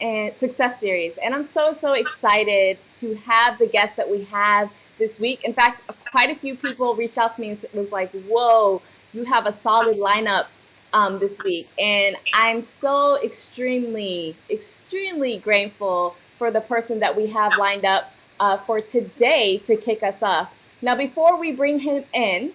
and success series, and I'm so excited to have the guests that we have this week. In fact, quite a few people reached out to me and was like, whoa, you have a solid lineup this week, and I'm so extremely grateful for the person that we have lined up for today to kick us off. Now, before we bring him in,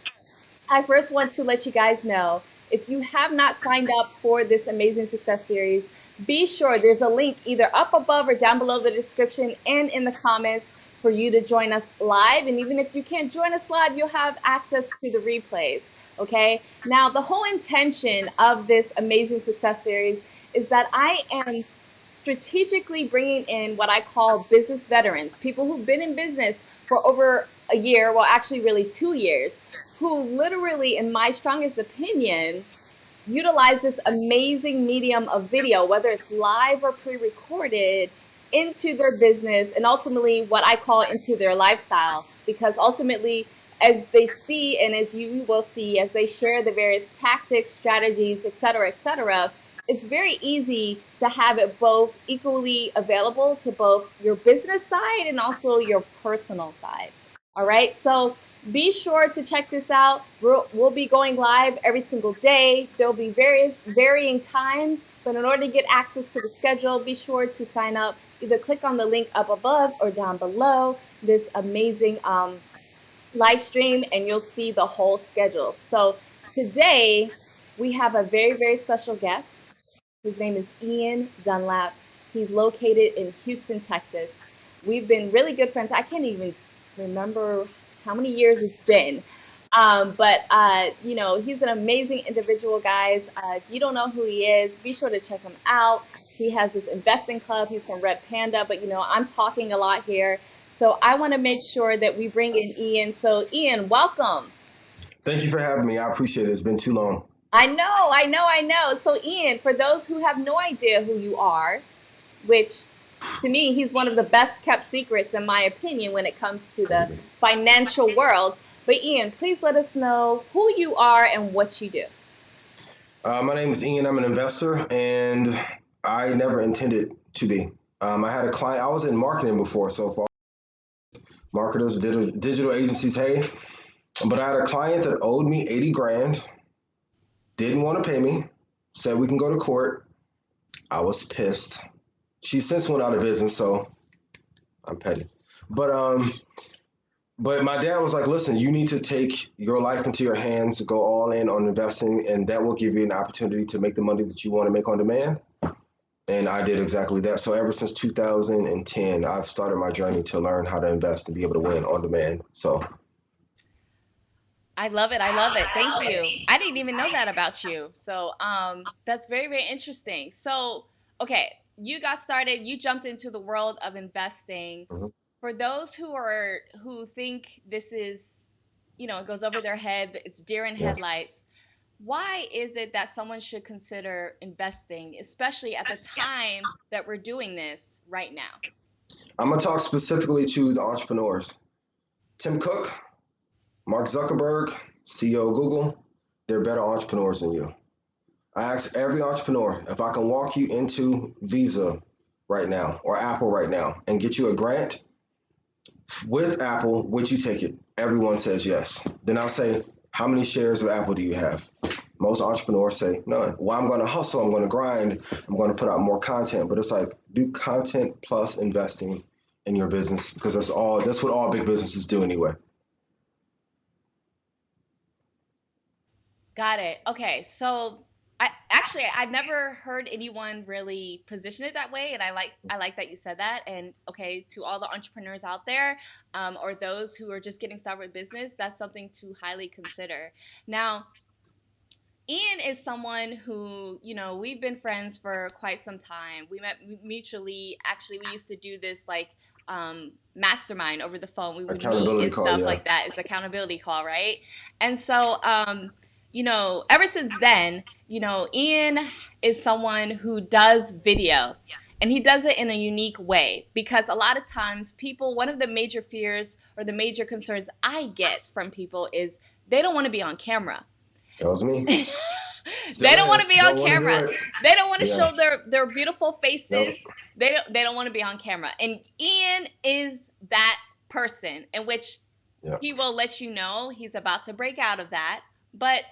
I first want to let you guys know, if you have not signed up for this amazing success series, be sure there's a link either up above or down below the description and in the comments for you to join us live. And even if you can't join us live, you'll have access to the replays. Okay. Now, the whole intention of this amazing success series is that I am strategically bringing in what I call business veterans, people who've been in business for over a year, well, actually, really 2 years, who literally, in my strongest opinion, utilize this amazing medium of video, whether it's live or pre-recorded, into their business and ultimately what I call into their lifestyle. Because ultimately, as they see and as you will see, as they share the various tactics, strategies, etc., it's very easy to have it both equally available to both your business side and also your personal side. All right, so be sure to check this out. We'll be going live every single day. There'll be various varying times, but in order to get access to the schedule, be sure to sign up. Either click on the link up above or down below this amazing live stream, and you'll see the whole schedule. So today we have a very special guest. His name is Ian Dunlap. He's located in Houston, Texas. We've been really good friends. I can't even remember how many years it's been. But he's an amazing individual, guys. If you don't know who he is, be sure to check him out. He has this investing club. He's from Red Panda, but I'm talking a lot here. So I want to make sure that we bring in Ian. So Ian, welcome. Thank you for having me. I appreciate it. It's been too long. I know. So Ian, for those who have no idea who you are, which to me, he's one of the best kept secrets, in my opinion, when it comes to the financial world. But Ian, please let us know who you are and what you do. My name is Ian. I'm an investor, and I never intended to be. I had a client. I was in marketing before, so for marketers, digital agencies, hey. But I had a client that owed me 80 grand, didn't want to pay me, said we can go to court. I was pissed. She since went out of business, so I'm petty. But but my dad was like, listen, you need to take your life into your hands, go all in on investing, and that will give you an opportunity to make the money that you want to make on demand. And I did exactly that. So ever since 2010, I've started my journey to learn how to invest and be able to win on demand. So I love it. I love it. Thank you. I didn't even know that about you. So that's very interesting. So, okay, you got started, you jumped into the world of investing. mhm. For those who think this is, it goes over their head, it's deer in Yeah. headlights. Why is it that someone should consider investing, especially at the time that we're doing this right now? I'm gonna talk specifically to the entrepreneurs. Tim Cook, Mark Zuckerberg, CEO of Google, they're better entrepreneurs than you. I ask every entrepreneur if I can walk you into Visa right now or Apple right now and get you a grant with Apple, would you take it? Everyone says yes. Then I'll say, how many shares of Apple do you have? Most entrepreneurs say none. Well, I'm going to hustle, I'm going to grind, I'm going to put out more content. But it's like, do content plus investing in your business, because that's what all big businesses do anyway. Got it. Okay, so I've never heard anyone really position it that way, and I like that you said that. And okay, to all the entrepreneurs out there, or those who are just getting started with business, that's something to highly consider. Now, Ian is someone who, we've been friends for quite some time. We met mutually. Actually, we used to do this like mastermind over the phone. We would meet Accountability and call, stuff yeah. like that. It's accountability call, right? And so, ever since then, Ian is someone who does video. And he does it in a unique way because a lot of times one of the major fears or the major concerns I get from people is they don't want to be on camera. That was me. They Still don't want to is. be on Don't want to do camera. it. They don't want to Yeah. show their beautiful Nope. faces. They don't want to be on camera. And Ian is that person in which Yeah. he will let you know he's about to break out of that. But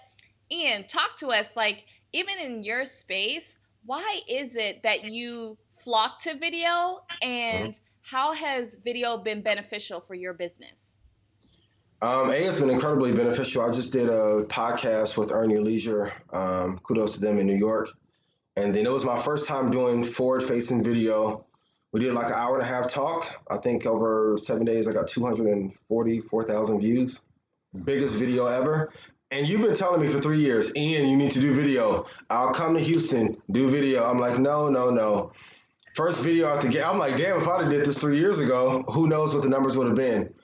Ian, talk to us, like, even in your space, why is it that you flock to video, Mhm. and how has video been beneficial for your business? It's been incredibly beneficial. I just did a podcast with Earn Your Leisure. Kudos to them in New York. And then it was my first time doing forward facing video. We did like an hour and a half talk. I think over 7 days, I got 244,000 views. Biggest video ever. And you've been telling me for 3 years, Ian, you need to do video. I'll come to Houston, do video. I'm like, no, no, no. First video out the gate. I'm like, damn, if I'd have did this 3 years ago, who knows what the numbers would have been.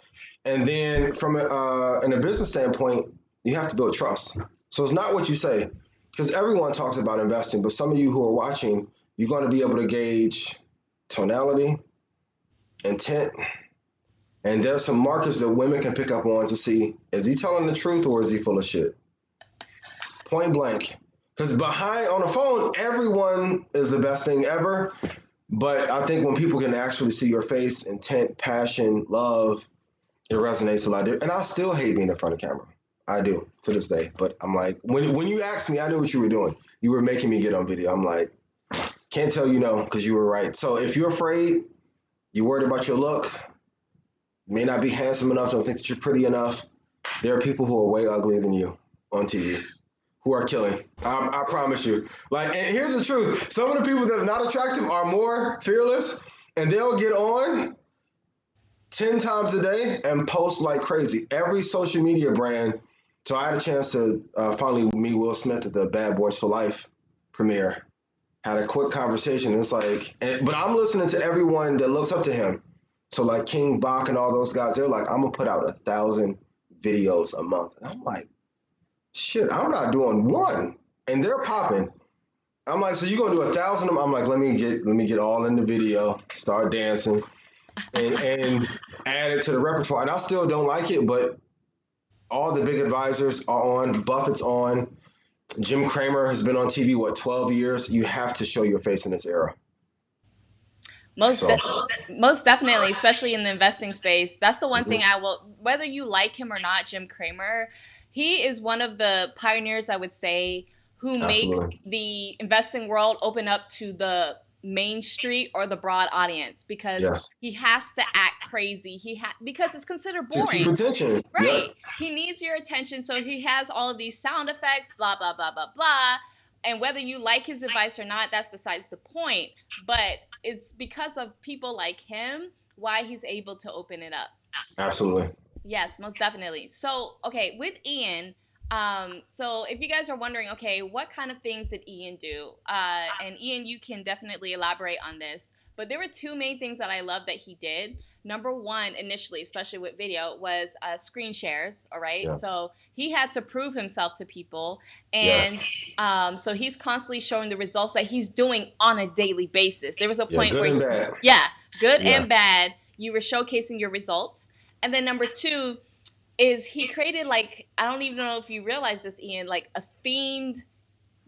And then from in a business standpoint, you have to build trust. So it's not what you say, because everyone talks about investing, but some of you who are watching, you're going to be able to gauge tonality, intent, and there's some markers that women can pick up on to see, is he telling the truth or is he full of shit? Point blank. Because behind on the phone, everyone is the best thing ever. But I think when people can actually see your face, intent, passion, love, it resonates a lot. And I still hate being in front of camera. I do to this day. But I'm like, when you asked me, I knew what you were doing. You were making me get on video. I'm like, can't tell you no, because you were right. So if you're afraid, you're worried about your look, may not be handsome enough, don't think that you're pretty enough, there are people who are way uglier than you on TV who are killing. I promise you. Like, and here's the truth. Some of the people that are not attractive are more fearless, and they'll get on 10 times a day and post like crazy. Every social media brand. So I had a chance to finally meet Will Smith at the Bad Boys for Life premiere. Had a quick conversation. It's like, but I'm listening to everyone that looks up to him. So like King Bach and all those guys, they're like, I'm gonna put out 1,000 videos a month. And I'm like, shit, I'm not doing one. And they're popping. I'm like, so you're gonna do 1,000 of them? I'm like, let me get all in the video, start dancing, and add it to the repertoire. And I still don't like it, but all the big advisors are on. Buffett's on. Jim Cramer has been on TV, 12 years? You have to show your face in this era. Most So, most definitely, especially in the investing space. That's the one thing mhm, I will, whether you like him or not, Jim Cramer, he is one of the pioneers, I would say, who makes absolutely. the investing world open up to the main street or the broad audience, because Yes. he has to act crazy. Because it's considered To keep boring. attention. Right. Yep. He needs your attention, so he has all of these sound effects, blah, blah, blah, blah, blah. And whether you like his advice or not, that's besides the point. But it's because of people like him why he's able to open it up. Absolutely. Yes, most definitely. So, okay, with Ian, so if you guys are wondering, okay, what kind of things did Ian do? And Ian, you can definitely elaborate on this. But there were two main things that I love that he did. Number one, initially, especially with video, was screen shares. All right, Yeah. so he had to prove himself to people, and Yes. so he's constantly showing the results that he's doing on a daily basis. There was a Yeah. point Good where, and bad. yeah, good Yeah. and bad, you were showcasing your results. And then number two is he created, like, I don't even know if you realize this, Ian, like a themed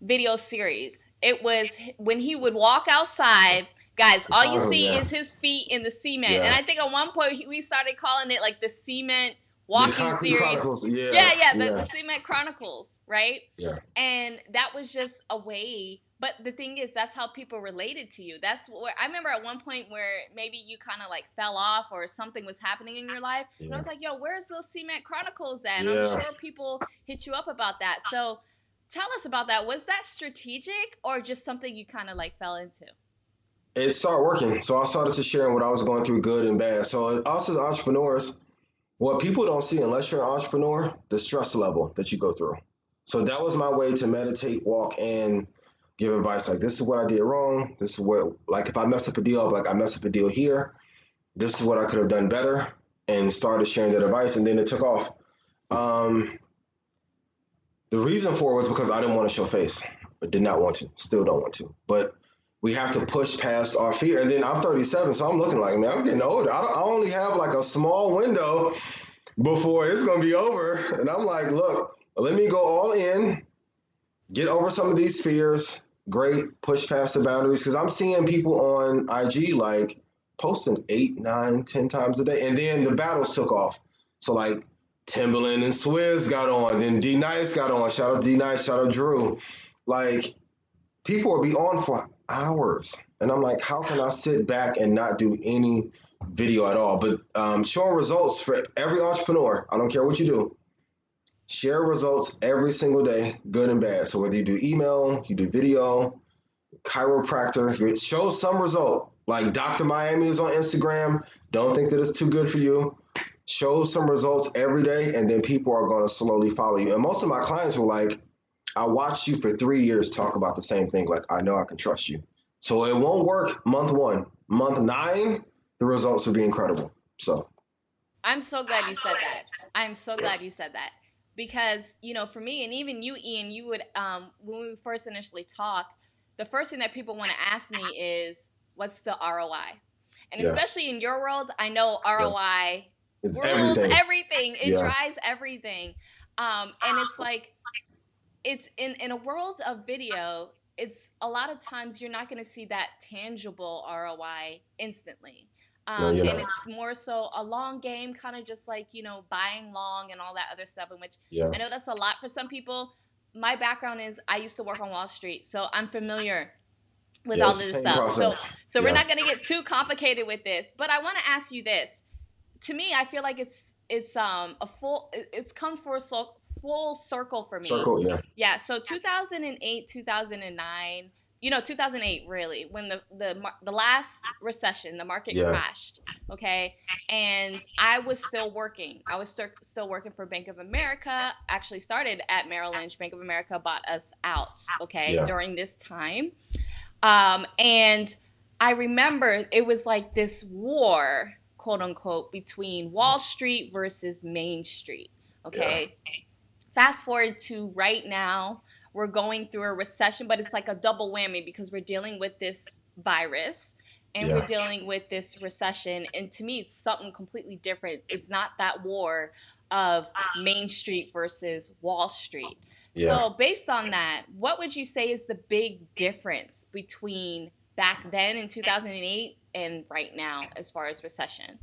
video series. It was when he would walk outside, guys, all you see Yeah. is his feet in the cement. Yeah. And I think at one point we started calling it like the cement The walking Concrete series. Chronicles. Yeah. Yeah, the Yeah. Cement Chronicles, right? Yeah. And that was just a way. But the thing is, that's how people related to you. That's where I remember at one point where maybe you kind of like fell off or something was happening in your life. And I Yeah. was like, yo, where's those Cement Chronicles at? And I'm Yeah. sure people hit you up about that. So tell us about that. Was that strategic or just something you kind of like fell into? It started working. So I started to share what I was going through, good and bad. So us as entrepreneurs, what people don't see unless you're an entrepreneur, the stress level that you go through. So that was my way to meditate, walk, and give advice. Like, this is what I did wrong. This is what, like, if I mess up a deal, like, I mess up a deal here. This is what I could have done better, and started sharing that advice, and then it took off. The reason for it was because I didn't want to show face. I did not want to. Still don't want to. But we have to push past our fear. And then I'm 37, so I'm looking like, man, I'm getting older. I only have like a small window before it's going to be over. And I'm like, look, let me go all in, get over some of these fears. Great, push past the boundaries because I'm seeing people on IG like posting 8, 9, 10 times a day, and then the battles took off. So like Timberland and Swizz got on, then D Nice got on. Shout out D Nice, shout out Drew. Like people will be on for hours, and I'm like, how can I sit back and not do any video at all? But showing results for every entrepreneur. I don't care what you do, share results every single day, good and bad. So whether you do email, you do video, chiropractor, show some result. Like Dr. Miami is on Instagram. Don't think that it's too good for you. Show some results every day, and then people are going to slowly follow you. And most of my clients were like, I watched you for 3 years talk about the same thing. Like, I know I can trust you. So it won't work month 1. Month 9, the results will be incredible. So I'm so glad you said that. I'm so glad you said that because for me and even you, Ian, you would when we first initially talk, the first thing that people want to ask me is, "What's the ROI?" And yeah, especially in your world, I know yeah, ROI it's rules everything. everything. It Yeah, drives everything, and it's like it's in a world of video. It's a lot of times you're not going to see that tangible ROI instantly. no, you're And not. it's more so a long game, kind of just like, buying long and all that other stuff, in which Yeah, I know that's a lot for some people. My background is I used to work on Wall Street, so I'm familiar with yeah, all it's of the this same stuff. So, process. so we're Yeah, not going to get too complicated with this, but I want to ask you this. To me, I feel like it's come full circle for me. circle. Yeah, Yeah, so 2008, 2009, 2008 really, when the last recession, the market yeah, crashed, okay? And I was still working. I was still working for Bank of America. Actually started at Merrill Lynch. Bank of America bought us out, okay, yeah, during this time. And I remember it was like this war, quote unquote, between Wall Street versus Main Street. yeah, Okay. Fast forward to right now, we're going through a recession, but it's like a double whammy because we're dealing with this virus and we're yeah, dealing with this recession. And to me, it's something completely different. It's not that war of Main Street versus Wall Street. yeah. So, based on that, what would you say is the big difference between back then in 2008 and right now as far as recession?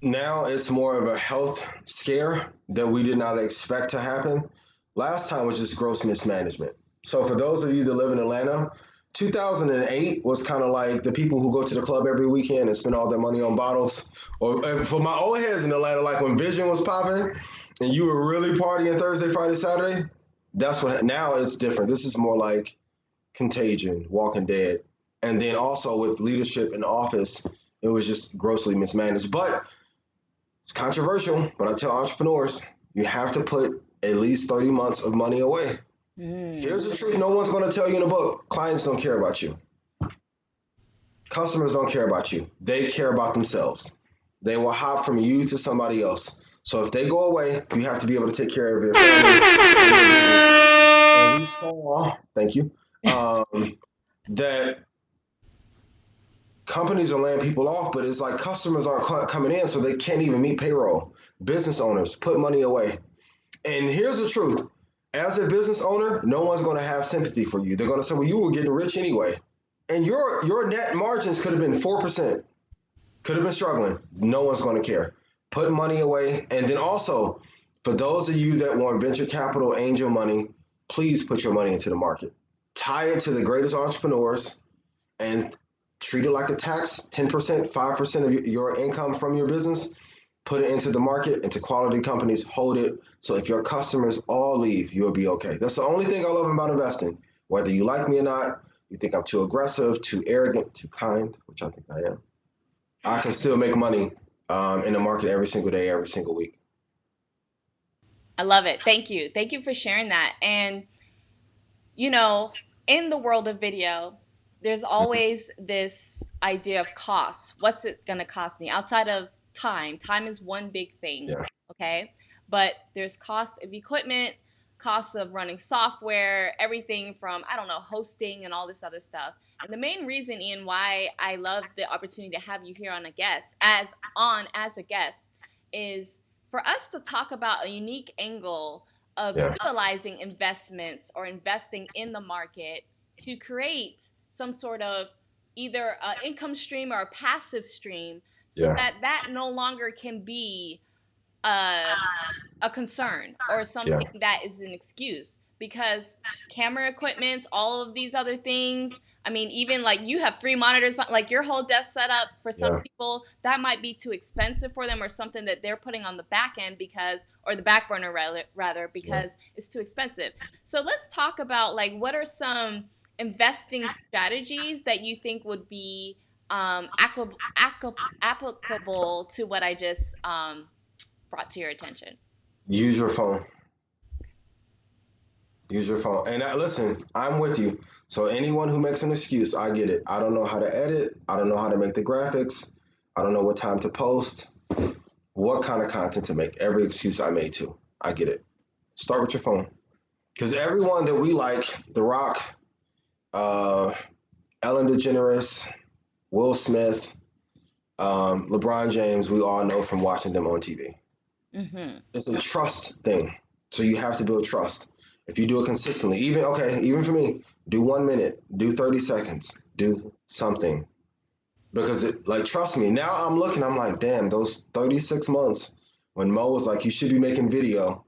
Now it's more of a health scare that we did not expect to happen. Last time was just gross mismanagement. So for those of you that live in Atlanta, 2008 was kind of like the people who go to the club every weekend and spend all their money on bottles. Or for my old heads in Atlanta, like when Vision was popping and you were really partying Thursday, Friday, Saturday. That's what now it's different. This is more like Contagion, Walking Dead, and then also with leadership in office, it was just grossly mismanaged. But it's controversial. But I tell entrepreneurs, you have to put at least 30 months of money away. Mm. Here's the truth: no one's going to tell you in a book. Clients don't care about you. Customers don't care about you. They care about themselves. They will hop from you to somebody else. So if they go away, you have to be able to take care of your family and your business. And we saw, thank you, that companies are laying people off, but it's like customers aren't coming in, so they can't even meet payroll. Business owners put money away. And here's the truth: as a business owner, no one's going to have sympathy for you. They're going to say, "Well, you were getting rich anyway," and your net margins could have been 4%, could have been struggling. No one's going to care. Put money away, and then also for those of you that want venture capital, angel money, please put your money into the market. Tie it to the greatest entrepreneurs and treat it like a tax. 10%, 5% of your income from your business, put it into the market, into quality companies, hold it. So if your customers all leave, you'll be okay. That's the only thing I love about investing. Whether you like me or not, you think I'm too aggressive, too arrogant, too kind, which I think I am, I can still make money in the market every single day, every single week. I love it. Thank you. Thank you for sharing that. And you know, in the world of video, there's Mhm. always this idea of cost. What's it going to cost me outside of time? Time is one big thing, Yeah. okay? But there's cost of equipment, cost of running software, everything from, I don't know, hosting and all this other stuff. And the main reason, Ian, why I love the opportunity to have you here as a guest is for us to talk about a unique angle of Yeah. utilizing investments or investing in the market to create some sort of either an income stream or a passive stream so Yeah. that that no longer can be a, a concern or Yeah. something that is an excuse, because camera equipment, all of these other things, I mean, even like you have 3 monitors, but like your whole desk setup, for some Yeah. people that might be too expensive for them, or something that they're putting on the back end because, or the back burner rather, Yeah. because it's too expensive. So let's talk about like what are some investing strategies that you think would be applicable to what I just brought to your attention. Use your phone. Use your phone. And listen, I'm with you. So anyone who makes an excuse, I get it. I don't know how to edit. I don't know how to make the graphics. I don't know what time to post, what kind of content to make. Every excuse I made too. I get it. Start with your phone. Because everyone that we like, The Rock, uh, Ellen DeGeneres, Will Smith, LeBron James, we all know from watching them on TV. Mm-hmm. It's a trust thing. So you have to build trust. If you do it consistently, even for me, do 1 minute, do 30 seconds, do something. Because trust me, now I'm looking, I'm like, damn, those 36 months when Mo was like, you should be making video,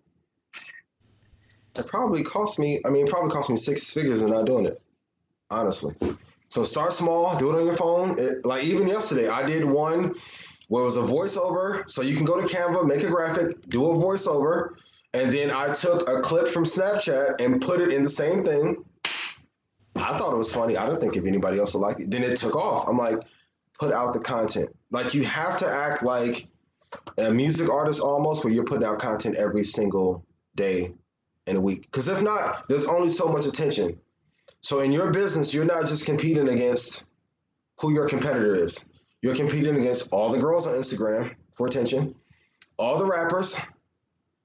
it probably cost me 6 figures and not doing it, honestly. So start small, do it on your phone. Like even yesterday, I did one where it was a voiceover. So you can go to Canva, make a graphic, do a voiceover, and then I took a clip from Snapchat and put it in the same thing. I thought it was funny. I didn't think if anybody else would like it. Then it took off. I'm like, put out the content. Like you have to act like a music artist almost, where you're putting out content every single day in a week. Because if not, there's only so much attention. So in your business, you're not just competing against who your competitor is. You're competing against all the girls on Instagram for attention, all the rappers,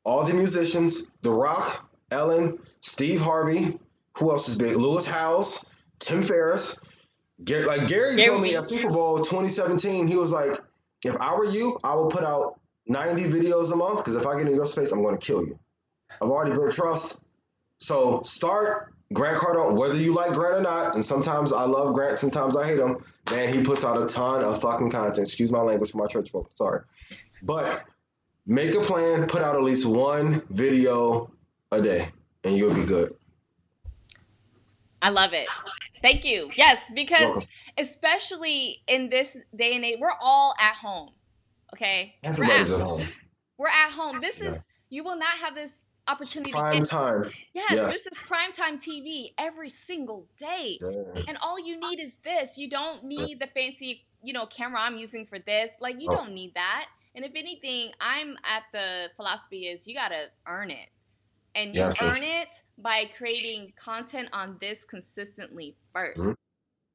all the musicians, The Rock, Ellen, Steve Harvey, who else is big? Lewis Howes, Tim Ferriss. Gary told me at Super Bowl 2017, he was like, if I were you, I would put out 90 videos a month, because if I get in your space, I'm going to kill you. I've already built trust. So start Grant Cardone, whether you like Grant or not, and sometimes I love Grant, sometimes I hate him. Man, he puts out a ton of fucking content. Excuse my language for my church folk. Sorry. But make a plan, put out at least one video a day, and you'll be good. I love it. Thank you. Yes, because Welcome. especially in this day and age, we're all at home. Okay? Everybody's at home. We're at home. This is, you will not have this opportunity Prime time. Yes, this is primetime TV every single day. Yeah. And all you need is this. You don't need the fancy, camera I'm using for this. Like, you don't need that. And if anything, I'm at the philosophy is you got to earn it. And you earn it by creating content on this consistently first,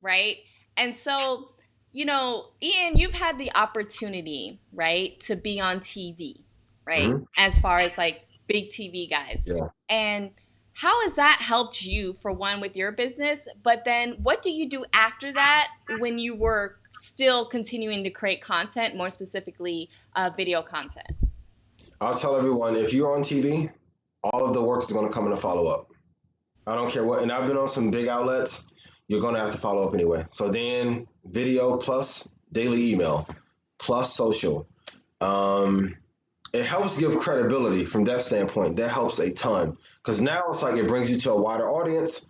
right? And so, Ian, you've had the opportunity, right, to be on TV, right? As far as like big TV guys. Yeah. And how has that helped you, for one, with your business? But then what do you do after that when you were still continuing to create content, more specifically video content? I'll tell everyone, if you're on TV, all of the work is going to come in a follow-up. I don't care what, and I've been on some big outlets, you're going to have to follow up anyway. So then video plus daily email plus social. It helps give credibility from that standpoint. That helps a ton, because now it's like it brings you to a wider audience,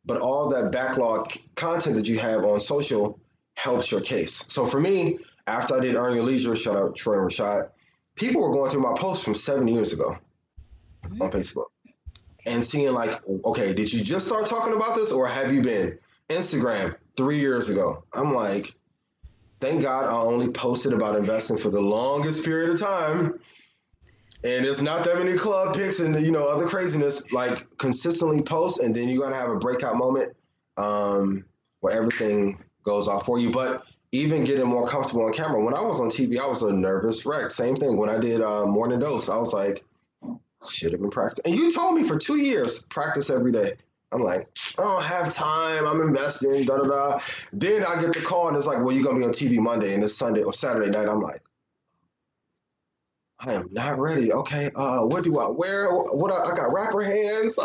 but all that backlog content that you have on social helps your case. So for me, after I did Earn Your Leisure, shout out Troy and Rashad, people were going through my posts from 7 years ago on Facebook and seeing like, okay, did you just start talking about this, or have you been? Instagram 3 years ago. I'm like, thank God I only posted about investing for the longest period of time. And it's not that many club pics and other craziness. Like consistently post, and then you gotta have a breakout moment where everything goes off for you. But even getting more comfortable on camera. When I was on TV, I was a nervous wreck. Same thing when I did Morning Dose. I was like, should have been practicing. And you told me for 2 years, practice every day. I'm like, I don't have time. I'm investing, da da da. Then I get the call and it's like, well, you're gonna be on TV Monday and it's Sunday or Saturday night. I'm like, I am not ready. Okay, what do I wear? I got rapper hands.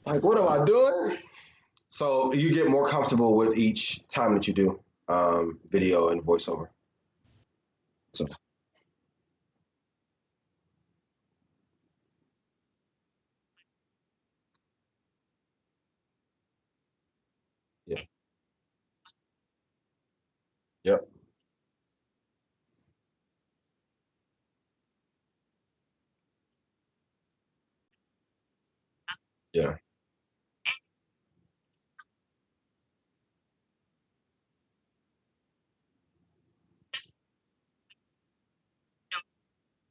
Like, what am I doing? So you get more comfortable with each time that you do video and voiceover. So yeah, yep, yeah.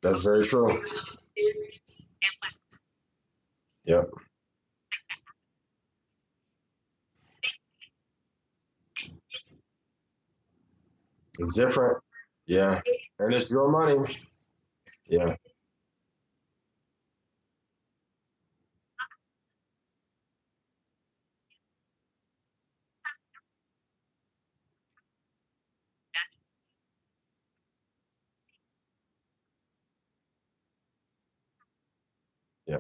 That's very true. Yep, it's different. Yeah, and it's your money. Yeah, yeah.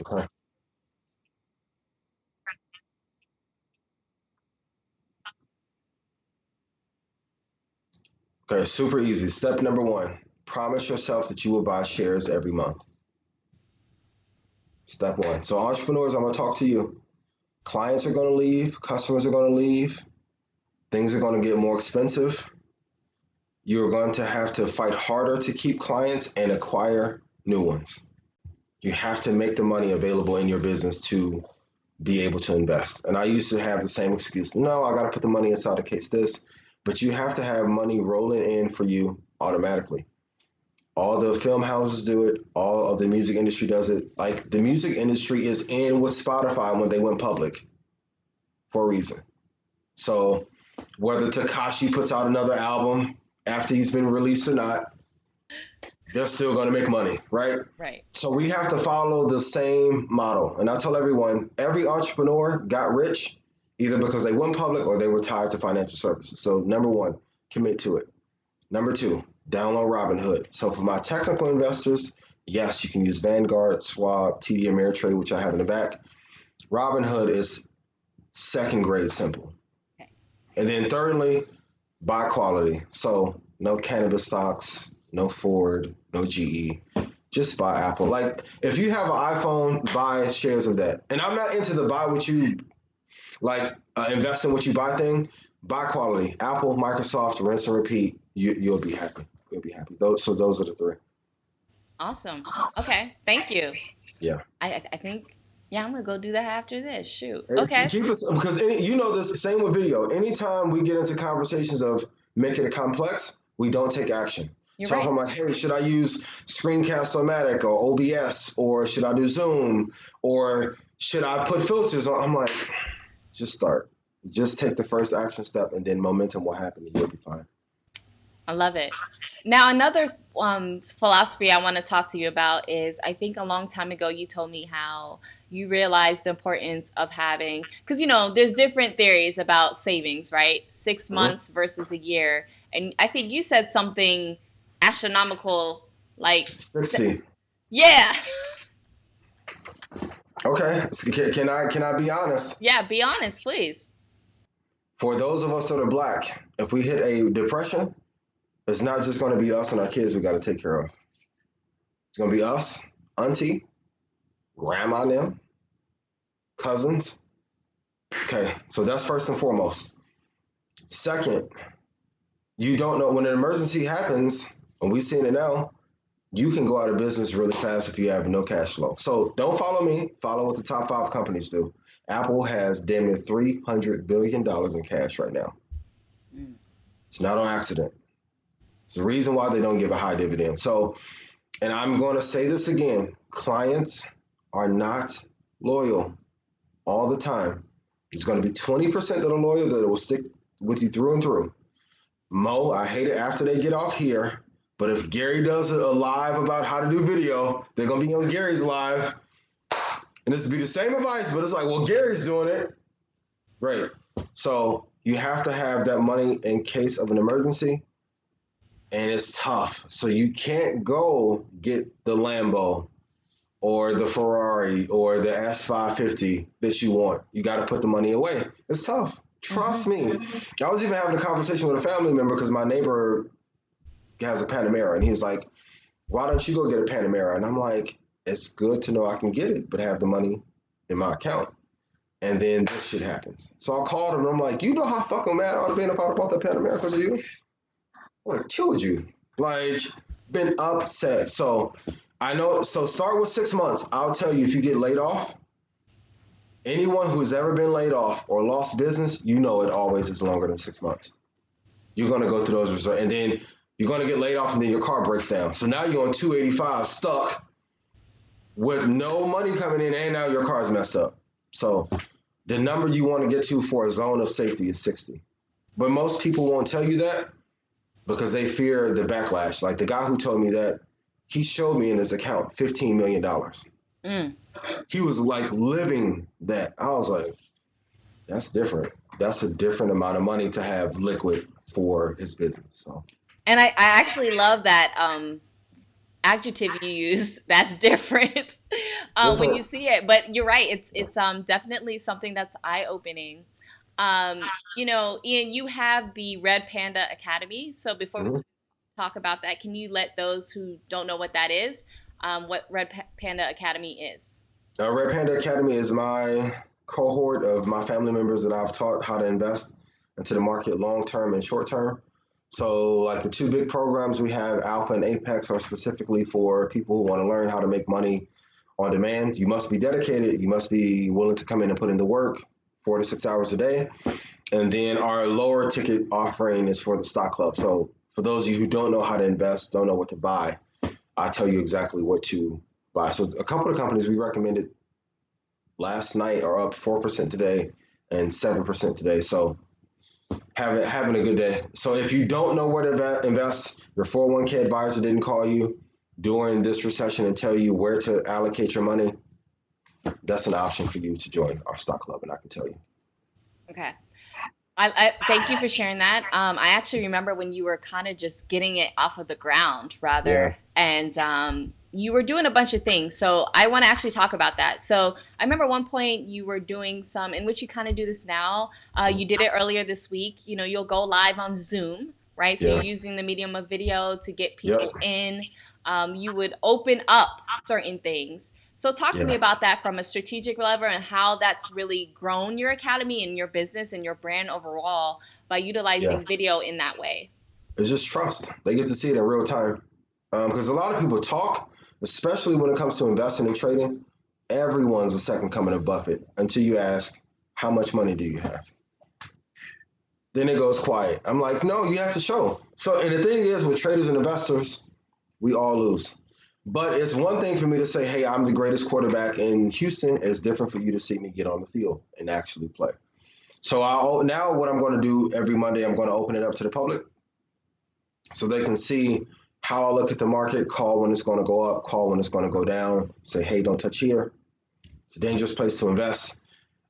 Okay. Okay. Super easy. Step number one: promise yourself that you will buy shares every month. Step one. So entrepreneurs, I'm gonna talk to you. Clients are gonna leave. Customers are gonna leave. Things are gonna get more expensive. You're going to have to fight harder to keep clients and acquire new ones. You have to make the money available in your business to be able to invest. And I used to have the same excuse. No, I got to put the money inside in case this, but you have to have money rolling in for you automatically. All the film houses do it. All of the music industry does it. Like the music industry is in with Spotify when they went public for a reason. So whether Takashi puts out another album after he's been released or not, they're still going to make money, right? Right. So we have to follow the same model. And I tell everyone, every entrepreneur got rich either because they went public or they retired to financial services. So number one, commit to it. Number two, download Robinhood. So for my technical investors, yes, you can use Vanguard, Schwab, TD Ameritrade, which I have in the back. Robinhood is second grade simple. Okay. And then thirdly, buy quality. So no cannabis stocks, no Ford, no GE. Just buy Apple. Like if you have an iPhone, buy shares of that. And I'm not into the buy what you like, invest in what you buy thing. Buy quality. Apple, Microsoft, rinse and repeat. You'll be happy. You'll be happy. Those are the three. Awesome. Okay. Thank you. Yeah. I think, yeah, I'm gonna go do that after this. Shoot. Okay. Keep us because you know this same with video. Anytime we get into conversations of making it complex, we don't take action. You're So if right. I'm like, hey, should I use Screencast-O-Matic or OBS or should I do Zoom or should I put filters on? I'm like, just start. Just take the first action step and then momentum will happen and you'll be fine. I love it. Now, another philosophy I want to talk to you about is I think a long time ago you told me how you realized the importance of having, because there's different theories about savings, right? 6 months Mhm. versus a year. And I think you said something astronomical, like, 60. yeah, Okay. Can I be honest? yeah, be honest, please. For those of us that are black, if we hit a depression, it's not just going to be us and our kids we got to take care of. It's going to be us, auntie, grandma, and them, cousins. Okay, so that's first and foremost. Second, you don't know when an emergency happens, and we've seen it now, you can go out of business really fast if you have no cash flow. So don't follow me, follow what the top five companies do. Apple has damn near $300 billion in cash right now. Mm. It's not on accident. It's the reason why they don't give a high dividend. So, and I'm going to say this again, clients are not loyal all the time. There's going to be 20% that are loyal that will stick with you through and through. Mo, I hate it after they get off here, but if Gary does a live about how to do video, they're going to be on Gary's live. And this will be the same advice, but it's like, well, Gary's doing it. Right. So You have to have that money in case of an emergency, and it's tough. So you can't go get the Lambo or the Ferrari or the S550 that you want. You got to put the money away. It's tough. Mm-hmm. Trust me. I was even having a conversation with a family member because my neighbor has a Panamera, and he was like, "Why don't you go get a Panamera?" And I'm like, "It's good to know I can get it, but have the money in my account." And then this shit happens. So I called him and I'm like, "You know how fucking mad I would have been if I'd bought that Panamera because of you? I would have killed you." Like, been upset. So I know. So start with 6 months. I'll tell you, if you get laid off, anyone who's ever been laid off or lost business, you know it always is longer than 6 months. You're gonna go through those results, and then you're gonna get laid off, and then your car breaks down. So now you're on 285, stuck with no money coming in, and now your car's messed up. So the number you want to get to for a zone of safety is 60. But most people won't tell you that because they fear the backlash. Like the guy who told me that, he showed me in his account $15 million. Mm. He was like living that. I was like, that's different. That's a different amount of money to have liquid for his business. So, And I actually love that adjective you use. That's different it's when you different. see it. But you're right. It's definitely something that's eye opening. Ian, you have the Red Panda Academy. So before we Mhm. talk about that, can you let those who don't know what that is, what Panda Academy is? Red Panda Academy is my cohort of my family members that I've taught how to invest into the market long term and short term. So, like the two big programs we have, Alpha and Apex, are specifically for people who want to learn how to make money on demand. You must be dedicated. You must be willing to come in and put in the work 4 to 6 hours a day. And then our lower ticket offering is for the stock club. So, for those of you who don't know how to invest, don't know what to buy, I tell you exactly what to buy. So, a couple of companies we recommended last night are up 4% today and 7% today. So having a good day. So if you don't know where to invest, your 401k advisor didn't call you during this recession and tell you where to allocate your money, that's an option for you to join our stock club, and I can tell you. Okay. I thank you for sharing that. I actually remember when you were kind of just getting it off of the ground, Yeah. rather, and you were doing a bunch of things. So I want to actually talk about that. So I remember one point you were doing some, in which you kind of do this now. You did it earlier this week. You'll go live on Zoom, right? So you're Yeah. using the medium of video to get Yep. people in. You would open up certain things. So talk to me Yeah. about that from a strategic level and how that's really grown your academy and your business and your brand overall by Yeah. utilizing video in that way. It's just trust. They get to see it in real time. Because a lot of people talk, especially when it comes to investing and trading. Everyone's a second coming of Buffett until you ask, how much money do you have? Then it goes quiet. I'm like, no, you have to show. So, and the thing is, with traders and investors, we all lose. But it's one thing for me to say, hey, I'm the greatest quarterback in Houston. It's different for you to see me get on the field and actually play. So now what I'm going to do every Monday, I'm going to open it up to the public so they can see how I look at the market, call when it's going to go up, call when it's going to go down, say, hey, don't touch here. It's a dangerous place to invest.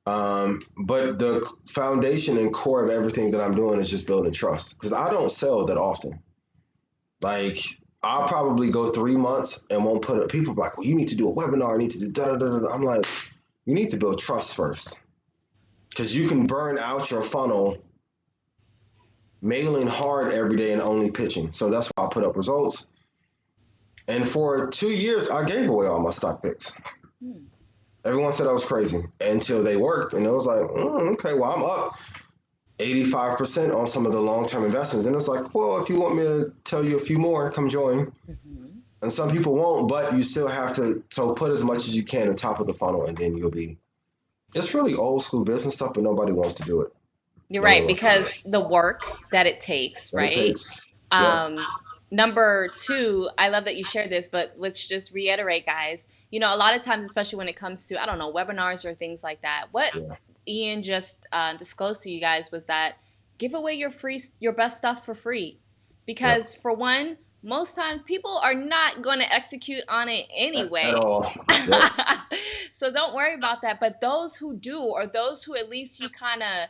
But the foundation and core of everything that I'm doing is just building trust because I don't sell that often. Like I'll probably go 3 months and won't put it. People are like, well, you need to do a webinar. You need to do da da da da. I'm like, you need to build trust first because you can burn out your funnel mailing hard every day and only pitching. So that's why I put up results. And for 2 years, I gave away all my stock picks. Hmm. Everyone said I was crazy until they worked, and it was like, okay, well, I'm up 85% on some of the long-term investments. And it's like, well, if you want me to tell you a few more, come join. Mhm. And some people won't, but you still have to, so put as much as you can on top of the funnel, and then you'll be, it's really old school business stuff, but nobody wants to do it. You're Nobody right, wants to do because it. the work that it takes, That it right? takes. Yep. Um, Number two, I love that you shared this, but let's just reiterate, guys. A lot of times, especially when it comes to, I don't know, webinars or things like that, what Yeah. Ian just disclosed to you guys was that give away your best stuff for free. Yep. Because for one, most times people are not going to execute on it At anyway. all. Yep. So don't worry about that. But those who do, or those who at least you kind of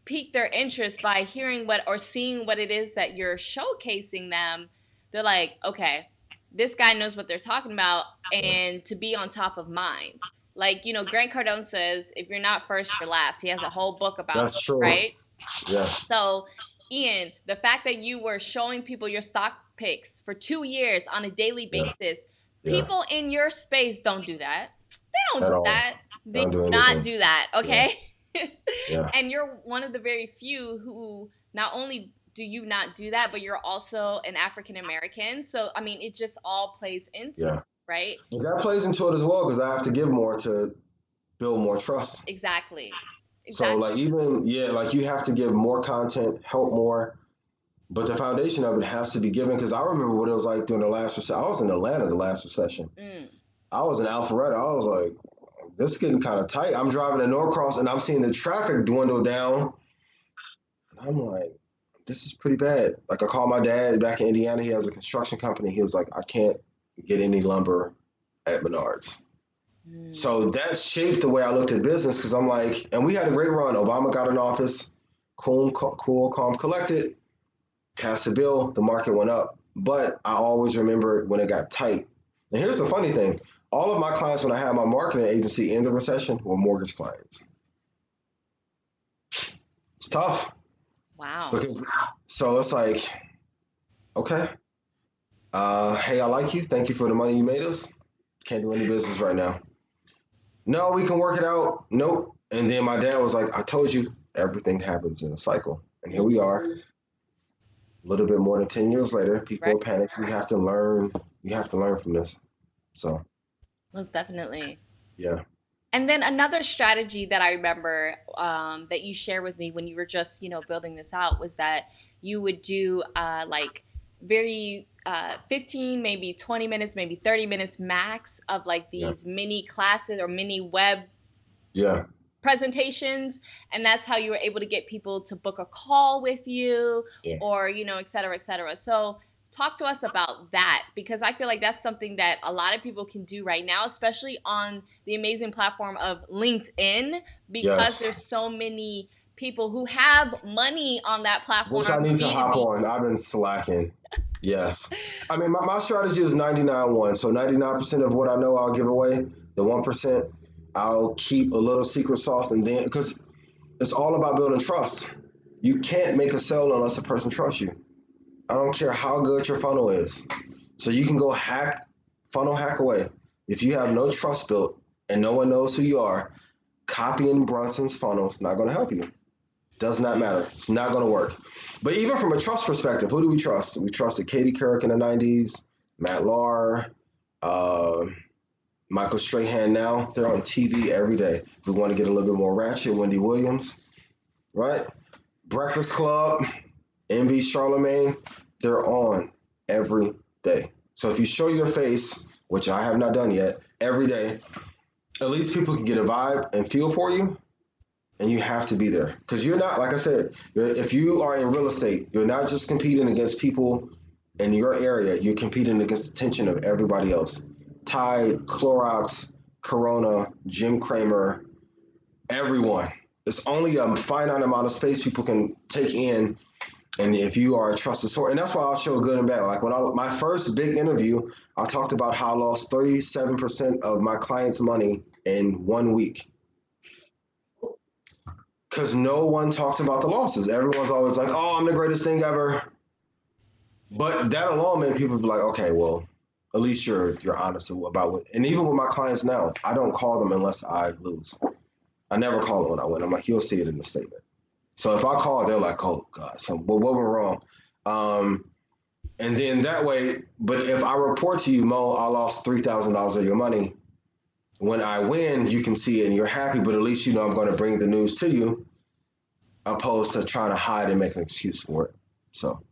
pique their interest by hearing what or seeing what it is that you're showcasing them, they're like, okay, this guy knows what they're talking about, Yeah. and to be on top of mind. Like, Grant Cardone says, if you're not first, you're last. He has a whole book about That's this, true. right? Yeah. So, Ian, the fact that you were showing people your stock picks for 2 years on a daily Yeah. basis, Yeah. people in your space don't do that. They don't At do all. that. They Don't do do not anything. do that, Yeah. okay? Yeah. And you're one of the very few who not only do you not do that, but you're also an African American. So, I mean, it just all plays into it, Yeah. right? But that plays into it as well because I have to give more to build more trust. Exactly. So Exactly. like even like you have to give more content, help more, but the foundation of it has to be given. Because I remember what it was like during the last recession. I was in Atlanta the last recession. Mm. I was in Alpharetta. I was like, this is getting kind of tight. I'm driving to Norcross and I'm seeing the traffic dwindle down. And I'm like, this is pretty bad. Like I called my dad back in Indiana. He has a construction company. He was like, I can't get any lumber at Menards. Mm. So that shaped the way I looked at business because I'm like, and we had a great run. Obama got in office, cool, calm, collected, passed the bill, the market went up. But I always remember when it got tight. And here's the funny thing. All of my clients, when I had my marketing agency in the recession, were mortgage clients. It's tough Wow. because, so it's like, okay, hey, I like you. Thank you for the money you made us. Can't do any business right now. No, we can work it out. Nope. And then my dad was like, I told you everything happens in a cycle. And here we are, a little bit more than 10 years later. People Right. are panicked. We have to learn. We have to learn from this. So, Most definitely. yeah. And then another strategy that I remember that you shared with me when you were just, building this out was that you would do like very 15, maybe 20 minutes, maybe 30 minutes max of like Yeah. these mini classes or mini web Yeah. presentations. And that's how you were able to get people to book a call with you Yeah. or, et cetera, et cetera. So talk to us about that because I feel like that's something that a lot of people can do right now, especially on the amazing platform of LinkedIn, because Yes. there's so many people who have money on that platform. Which I need to hop B2B. on. I've been slacking. Yes. I mean, my strategy is 99-1. So 99% of what I know, I'll give away. The 1%, I'll keep a little secret sauce. And then, because it's all about building trust. You can't make a sale unless a person trusts you. I don't care how good your funnel is. So you can go funnel hack away. If you have no trust built and no one knows who you are, copying Brunson's funnel is not going to help you. Does not matter. It's not going to work. But even from a trust perspective, who do we trust? We trusted Katie Couric in the 90s, Matt Lauer, Michael Strahan now. They're on TV every day. If we want to get a little bit more ratchet, Wendy Williams, right? Breakfast Club, Envy, Charlemagne, they're on every day. So if you show your face, which I have not done yet, every day, at least people can get a vibe and feel for you. And you have to be there because you're not, like I said, if you are in real estate, you're not just competing against people in your area. You're competing against the attention of everybody else. Tide, Clorox, Corona, Jim Cramer, everyone. It's only a finite amount of space people can take in. And if you are a trusted source, and that's why I'll show good and bad. Like my first big interview, I talked about how I lost 37% of my clients' money in 1 week. Because no one talks about the losses. Everyone's always like, oh, I'm the greatest thing ever. But that alone made people be like, okay, well, at least you're honest about what. And even with my clients now, I don't call them unless I lose. I never call them when I win. I'm like, you'll see it in the statement. So if I call, they're like, oh, God, what went wrong? And then that way, but if I report to you, Mo, I lost $3,000 of your money. When I win, you can see it and you're happy, but at least you know I'm going to bring the news to you, opposed to trying to hide and make an excuse for it. So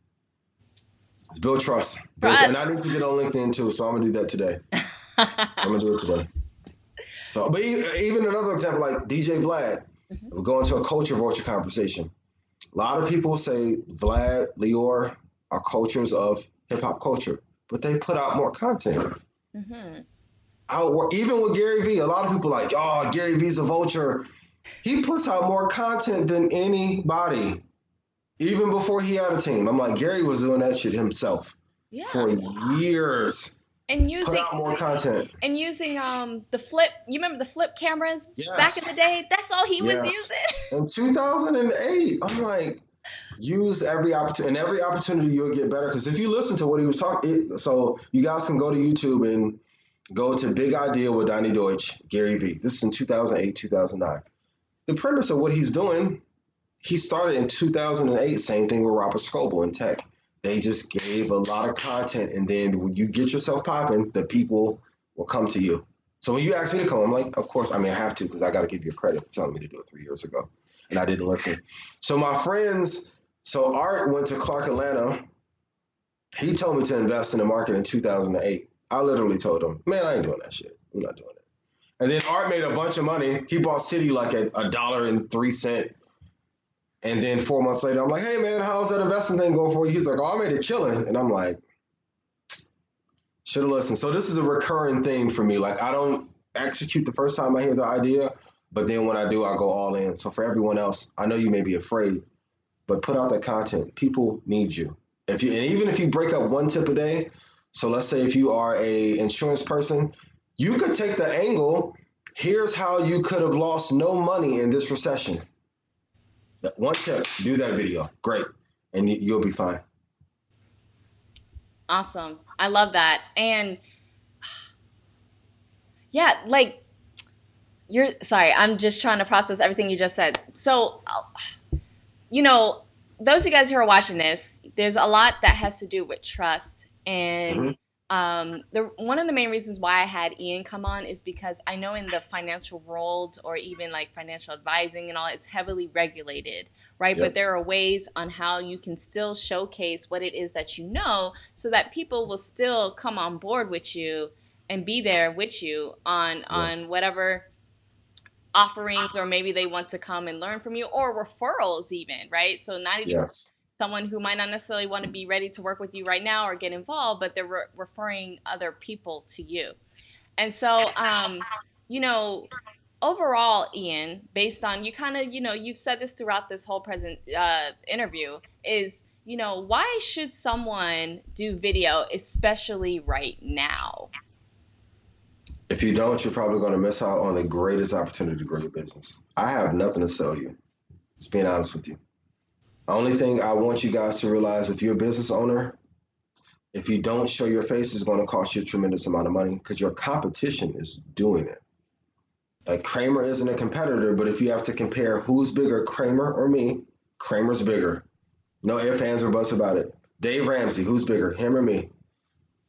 it's build trust. And I need to get on LinkedIn too, so I'm going to do that today. I'm going to do it today. So, but even another example, like DJ Vlad, we're going to a culture vulture conversation. A lot of people say Vlad, Lior are cultures of hip hop culture, but they put out more content. Mm-hmm. Even with Gary Vee, a lot of people are like, oh, Gary Vee's a vulture. He puts out more content than anybody, even before he had a team. I'm like, Gary was doing that shit himself Yeah. for years. And Put using out more content. the flip, you remember the flip cameras back in Yes, the day? That's all he was yes. using. In 2008, I'm like, use every opportunity, and every opportunity you'll get better. Because if you listen to what he was talking, so you guys can go to YouTube and go to Big Idea with Donnie Deutsch, Gary Vee. This is in 2008, 2009. The premise of what he's doing, he started in 2008. Same thing with Robert Scoble in tech. They just gave a lot of content, and then when you get yourself popping, the people will come to you. So when you ask me to come, I'm like, of course. I mean, I have to because I got to give you credit for telling me to do it 3 years ago, and I didn't listen. So my friends, so Art went to Clark Atlanta. He told me to invest in the market in 2008. I literally told him, man, I ain't doing that shit. I'm not doing it. And then Art made a bunch of money. He bought City like at $1.03. And then 4 months later, I'm like, hey man, how's that investing thing go for you? He's like, oh, I made a killing. And I'm like, should have listened. So this is a recurring thing for me. Like I don't execute the first time I hear the idea, but then when I do, I go all in. So for everyone else, I know you may be afraid, but put out that content. People need you. If you, and even if you break up one tip a day, so let's say if you are a insurance person, you could take the angle. Here's how you could have lost no money in this recession. That one tip, do that video. Great. And you'll be fine. Awesome. I love that. And yeah, like you're sorry, I'm just trying to process everything you just said. So, you know, those of you guys who are watching this, there's a lot that has to do with trust. And Mm-hmm. one of the main reasons why I had Ian come on is because I know in the financial world or even like financial advising and all, it's heavily regulated, right? But Yep. there are ways on how you can still showcase what it is that you know so that people will still come on board with you and be there with you Yeah. on whatever offerings, or maybe they want to come and learn from you, or referrals even, right? So not even Yes. someone who might not necessarily want to be ready to work with you right now or get involved, but they're referring other people to you. And so you know, overall, Ian, based on you kind of, you've said this throughout this whole present interview, is, why should someone do video, especially right now? If you don't, you're probably going to miss out on the greatest opportunity to grow your business. I have nothing to sell you. Just being honest with you. The only thing I want you guys to realize, if you're a business owner, if you don't show your face, it's going to cost you a tremendous amount of money because your competition is doing it. Like Kramer isn't a competitor, but if you have to compare who's bigger, Kramer or me, Kramer's bigger. No ifs, ands, or buts about it. Dave Ramsey, who's bigger, him or me?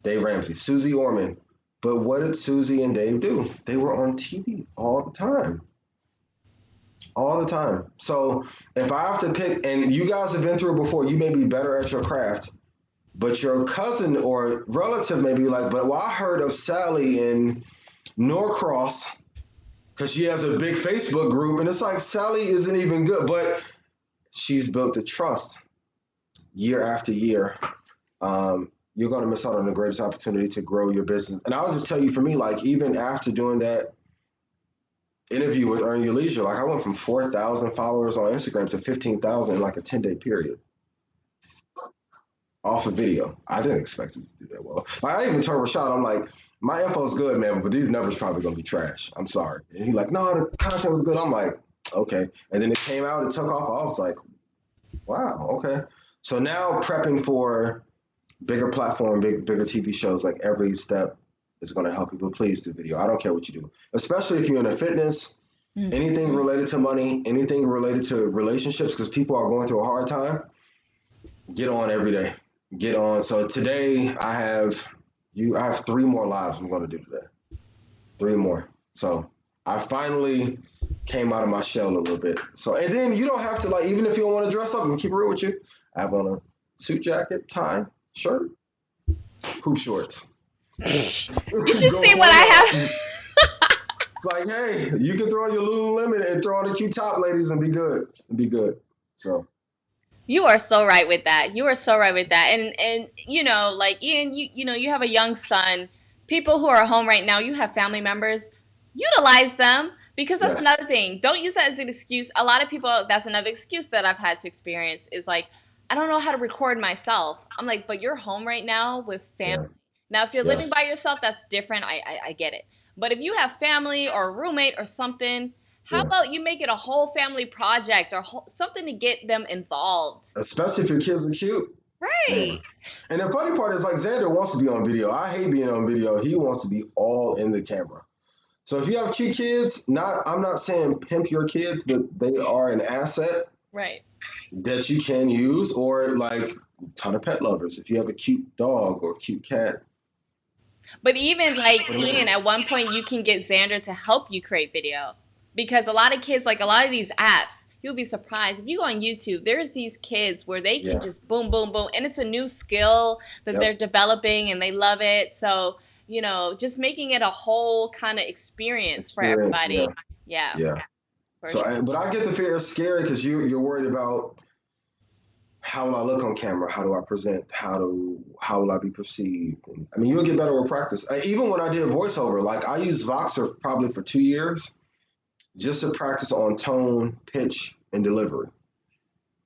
Dave Ramsey. Susie Orman. But what did Susie and Dave do? They were on TV all the time. All the time. So if I have to pick, and you guys have been through it before, you may be better at your craft, but your cousin or relative may be like, but well, I heard of Sally in Norcross because she has a big Facebook group. And it's like, Sally isn't even good, but she's built the trust year after year. You're going to miss out on the greatest opportunity to grow your business. And I'll just tell you, for me, like even after doing that interview with Earn Your Leisure, like I went from 4,000 followers on Instagram to 15,000 in like a 10-day period off of video. I didn't expect it to do that well. Like, I even told Rashad, I'm like, my info's good, man, but these numbers probably gonna be trash. I'm sorry. And he's like, no, the content was good. I'm like, okay. And then it came out, it took off. I was like, wow, okay. So now prepping for bigger platform, bigger TV shows, like every step is going to help people. Please do video. I don't care what you do, especially if you're in a fitness, anything Mm-hmm. related to money, anything related to relationships, because people are going through a hard time. Get on every day. Get on. So today I have three more lives I'm going to do today. Three more. So I finally came out of my shell a little bit. So, and then you don't have to, like, even if you don't want to dress up, I'm gonna keep it real with you. I have on a suit jacket, tie, shirt, hoop shorts. You should Go see what full I out. have. It's like, hey, you can throw on your Lululemon and throw on a cute top, ladies, and be good. And be good. So You are so right with that. You are so right with that. And like Ian, you have a young son. People who are home right now, you have family members. Utilize them Because that's Yes. another thing. Don't use that as an excuse. A lot of people, that's another excuse that I've had to experience is like, I don't know how to record myself. I'm like, but you're home right now with family. Yeah. Now, if you're living Yes. by yourself, that's different. I get it. But if you have family or a roommate or something, how Yeah. about you make it a whole family project or something to get them involved? Especially if your kids are cute. Right. Man. And the funny part is like Xander wants to be on video. I hate being on video. He wants to be all in the camera. So if you have cute kids, I'm not saying pimp your kids, but they are an asset Right. that you can use, or like a ton of pet lovers. If you have a cute dog or cute cat. But even like Ian, at one point you can get Xander to help you create video. Because a lot of kids, like a lot of these apps, you'll be surprised. If you go on YouTube, there's these kids where they can Yeah. just boom, boom, boom. And it's a new skill that they're Yep. developing and they love it. So, just making it a whole kind of experience for Experience. Yeah. everybody. Yeah, Yeah. for So, sure. but I get the fear it's scary because you're worried about how will I look on camera? How do I present? How will I be perceived? And, I mean, you'll get better with practice. Even when I did voiceover, like I used Voxer probably for 2 years just to practice on tone, pitch, and delivery.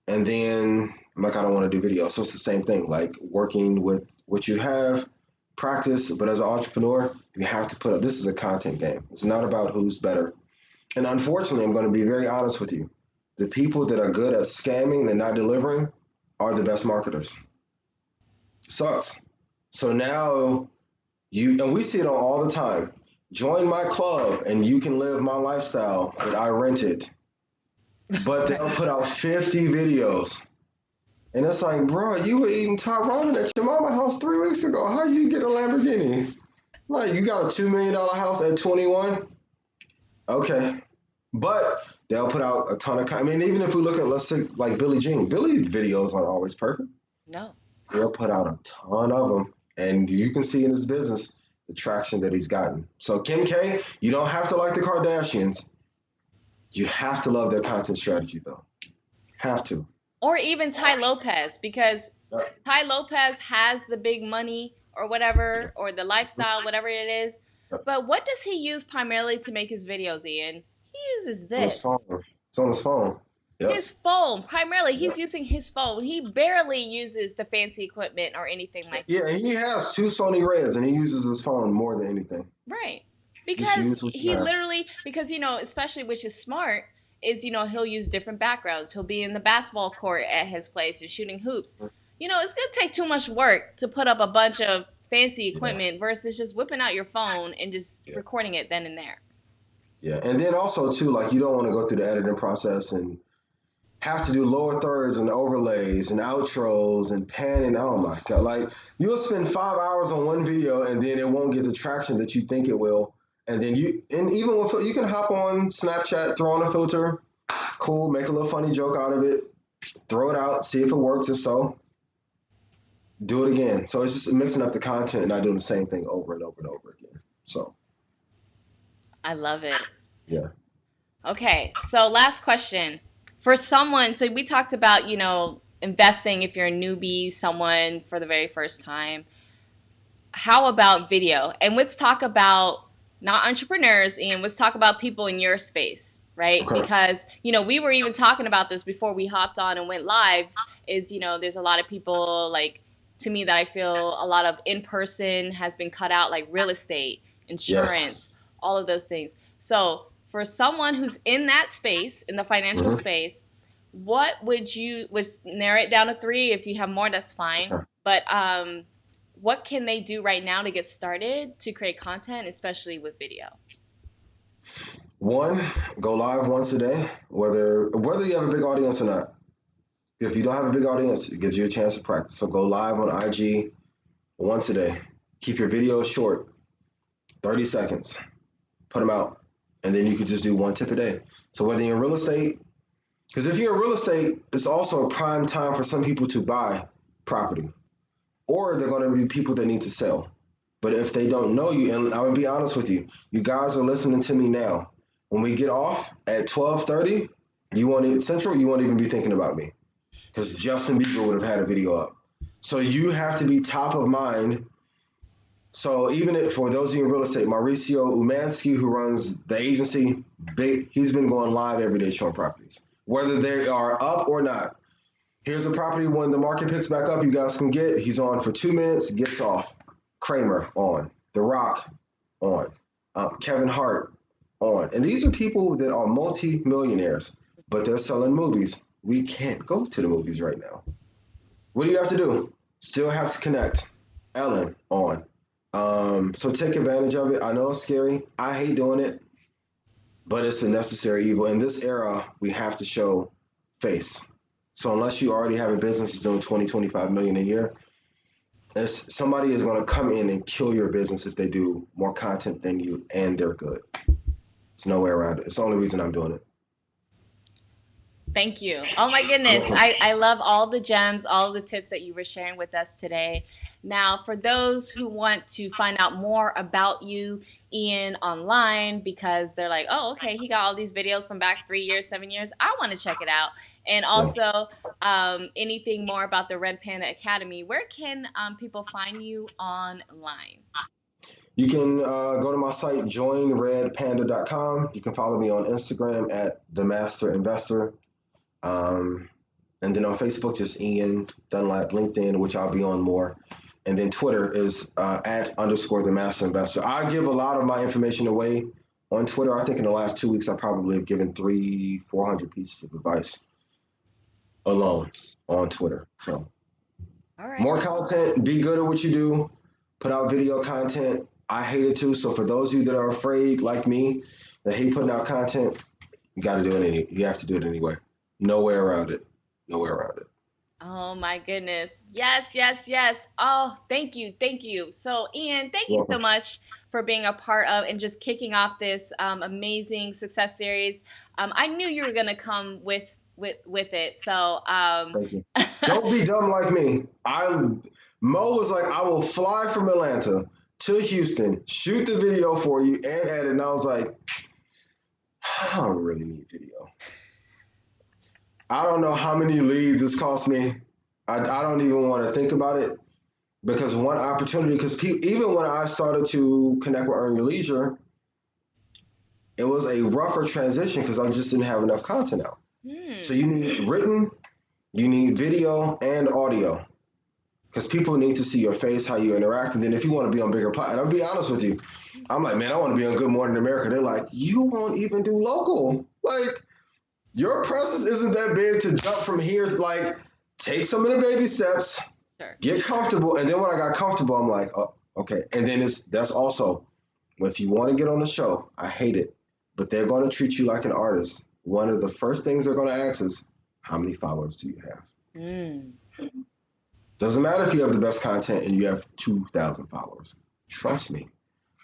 And then I'm like, I don't want to do video. So it's the same thing, like working with what you have, practice. But as an entrepreneur, you have to put up, this is a content game. It's not about who's better. And unfortunately, I'm going to be very honest with you. The people that are good at scamming and not delivering are the best marketers. Sucks. So now and we see it all the time. Join my club and you can live my lifestyle that I rented. But they'll put out 50 videos. And it's like, bro, you were eating top ramen at your mama's house 3 weeks ago. How you get a Lamborghini? Like, you got a $2 million house at 21? Okay. But they'll put out a ton of, I mean, even if we look at, let's say, like Billie Jean, Billie videos aren't always perfect. No. He'll put out a ton of them. And you can see in his business the traction that he's gotten. So Kim K, you don't have to like the Kardashians. You have to love their content strategy, though. Have to. Or even Ty Lopez, because Ty Lopez has the big money or whatever, or the lifestyle, whatever it is. But what does he use primarily to make his videos, Ian? He uses On his this. phone. It's on his phone. Yep. His phone. Primarily, he's using his phone. He barely uses the fancy equipment or anything like that. Yeah, he has 2 Sony Reds, and he uses his phone more than anything. Right. Because he have. literally, because, especially which is smart, is, he'll use different backgrounds. He'll be in the basketball court at his place and shooting hoops. It's going to take too much work to put up a bunch of fancy equipment versus just whipping out your phone and just recording it then and there. Yeah, and then also, too, like, you don't want to go through the editing process and have to do lower thirds and overlays and outros and panning. Oh, my God. Like, you'll spend 5 hours on one video, and then it won't get the traction that you think it will. And then even with, you can hop on Snapchat, throw on a filter, cool, make a little funny joke out of it, throw it out, see if it works. If so, do it again. So it's just mixing up the content and not doing the same thing over and over and over again. So I love it. Yeah. Okay, so last question. For someone, so we talked about, investing if you're a newbie, someone for the very first time. How about video? And let's talk about not entrepreneurs, and let's talk about people in your space, right? Okay. Because, we were even talking about this before we hopped on and went live, is, there's a lot of people, like, to me, that I feel a lot of in-person has been cut out, like real estate, insurance, all of those things. So for someone who's in that space, in the financial space, what would narrow it down to 3? If you have more, that's fine. Okay. But what can they do right now to get started to create content, especially with video? 1, go live once a day, whether you have a big audience or not. If you don't have a big audience, it gives you a chance to practice. So go live on IG once a day. Keep your videos short, 30 seconds. Put them out. And then you could just do 1 tip a day. So whether you're in real estate, because if you're in real estate, it's also a prime time for some people to buy property. Or they're going to be people that need to sell. But if they don't know you, and I'm going to be honest with you, you guys are listening to me now. When we get off at 12:30, you won't even be thinking about me. Because Justin Bieber would have had a video up. So you have to be top of mind. So even if, for those of you in real estate, Mauricio Umansky, who runs the agency, He's been going live every day showing properties, whether they are up or not. Here's a property when the market picks back up, you guys can get. He's on for 2 minutes, gets off. Kramer on. The Rock on. Kevin Hart on. And these are people that are multi-millionaires, but they're selling movies. We can't go to the movies right now. What do you have to do? Still have to connect. Ellen on. So take advantage of it. I know it's scary. I hate doing it, but it's a necessary evil. In this era, we have to show face. So unless you already have a business that's doing 20, 25 million a year, somebody is going to come in and kill your business if they do more content than you and they're good. There's no way around it. It's the only reason I'm doing it. Thank you. Oh my goodness. I love all the gems, all the tips that you were sharing with us today. Now, for those who want to find out more about you, Ian, online, because they're like, oh, okay, he got all these videos from back 3 years, 7 years. I want to check it out. And also anything more about the Red Panda Academy, where can people find you online? You can go to my site, joinredpanda.com. You can follow me on Instagram at The Master Investor. And then on Facebook, just Ian Dunlap, LinkedIn, which I'll be on more. And then Twitter is @_The Master Investor. I give a lot of my information away on Twitter. I think in the last 2 weeks, I probably have given 300-400 pieces of advice alone on Twitter. So All right. More content, be good at what you do, put out video content. I hate it too. So for those of you that are afraid, like me, that hate putting out content, you got to do it. You have to do it anyway. No way around it. No way around it. Oh my goodness. Yes, yes, yes. Oh, thank you. Thank you. So, Ian, thank you so much for being a part of and just kicking off this amazing success series. I knew you were going to come with it. So, thank you. Don't be dumb like me. Mo was like, I will fly from Atlanta to Houston, shoot the video for you and edit. And I was like, I don't really need video. I don't know how many leads this cost me. I don't even want to think about it because one opportunity, because even when I started to connect with Earn Your Leisure, it was a rougher transition because I just didn't have enough content out. So you need written, you need video and audio because people need to see your face, how you interact. And then if you want to be on bigger platforms, and I'll be honest with you, I'm like, man, I want to be on Good Morning America. They're like, you won't even do local. Like, your presence isn't that big to jump from here. Like, take some of the baby steps, sure. Get comfortable. And then when I got comfortable, I'm like, oh, okay. And then that's also, if you want to get on the show, I hate it, but they're going to treat you like an artist. One of the first things they're going to ask is, how many followers do you have? Doesn't matter if you have the best content and you have 2,000 followers. Trust me.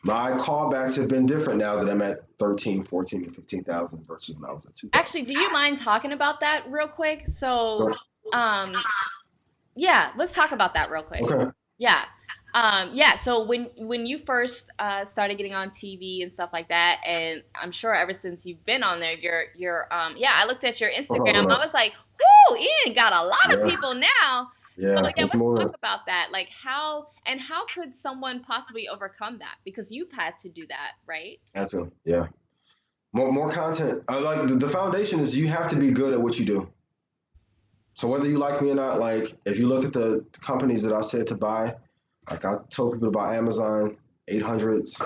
My callbacks have been different now that I'm at 13, 14, and 15,000 versus when I was at 2,000. Actually, do you mind talking about that real quick? So, yeah, let's talk about that real quick. Okay. Yeah. Yeah, so when you first started getting on TV and stuff like that, and I'm sure ever since you've been on there, I looked at your Instagram. I was like, whoo, Ian got a lot of people now. Yeah, so, let's talk about that. Like how could someone possibly overcome that? Because you've had to do that, right? That's it. Yeah. More content. Like the foundation is you have to be good at what you do. So whether you like me or not, like if you look at the companies that I said to buy, like I told people about Amazon, 800s,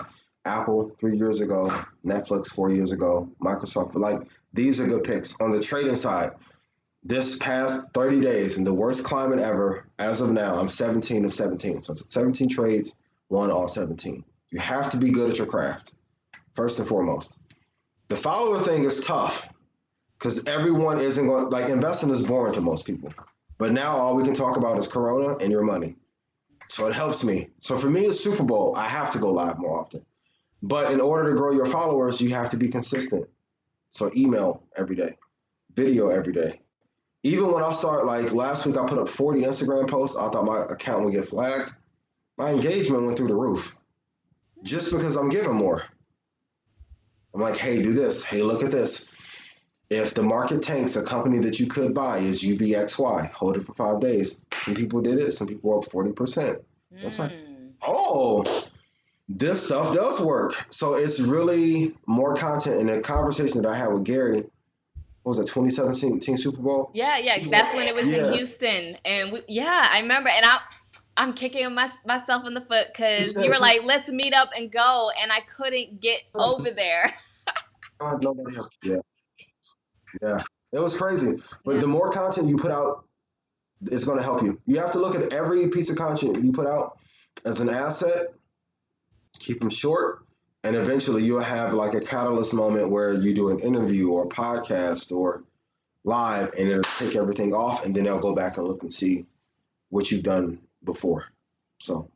Apple 3 years ago, Netflix 4 years ago, Microsoft. Like these are good picks. On the trading side, this past 30 days in the worst climate ever, as of now, I'm 17 of 17. So it's 17 trades, won all 17. You have to be good at your craft, first and foremost. The follower thing is tough because everyone isn't going, like investing is boring to most people. But now all we can talk about is Corona and your money. So it helps me. So for me, it's Super Bowl. I have to go live more often. But in order to grow your followers, you have to be consistent. So email every day, video every day. Even when I start, like last week, I put up 40 Instagram posts. I thought my account would get flagged. My engagement went through the roof just because I'm giving more. I'm like, hey, do this. Hey, look at this. If the market tanks, a company that you could buy is UVXY. Hold it for 5 days. Some people did it. Some people were up 40%. That's like, oh. This stuff does work. So it's really more content. In a conversation that I had with Gary, what was it, 2017 Super Bowl? Yeah, yeah, that's when it was in Yeah. Houston, and yeah, I remember, and I'm kicking myself in the foot He because you said, were like, let's meet up and go, and I couldn't get over there. nobody else. Yeah, yeah. It was crazy. But Yeah, the more content you put out, it's going to help you. You have to look at every piece of content you put out as an asset, keep them short, and eventually you'll have like a catalyst moment where you do an interview or a podcast or live, and it'll take everything off, and then they'll go back and look and see what you've done before. So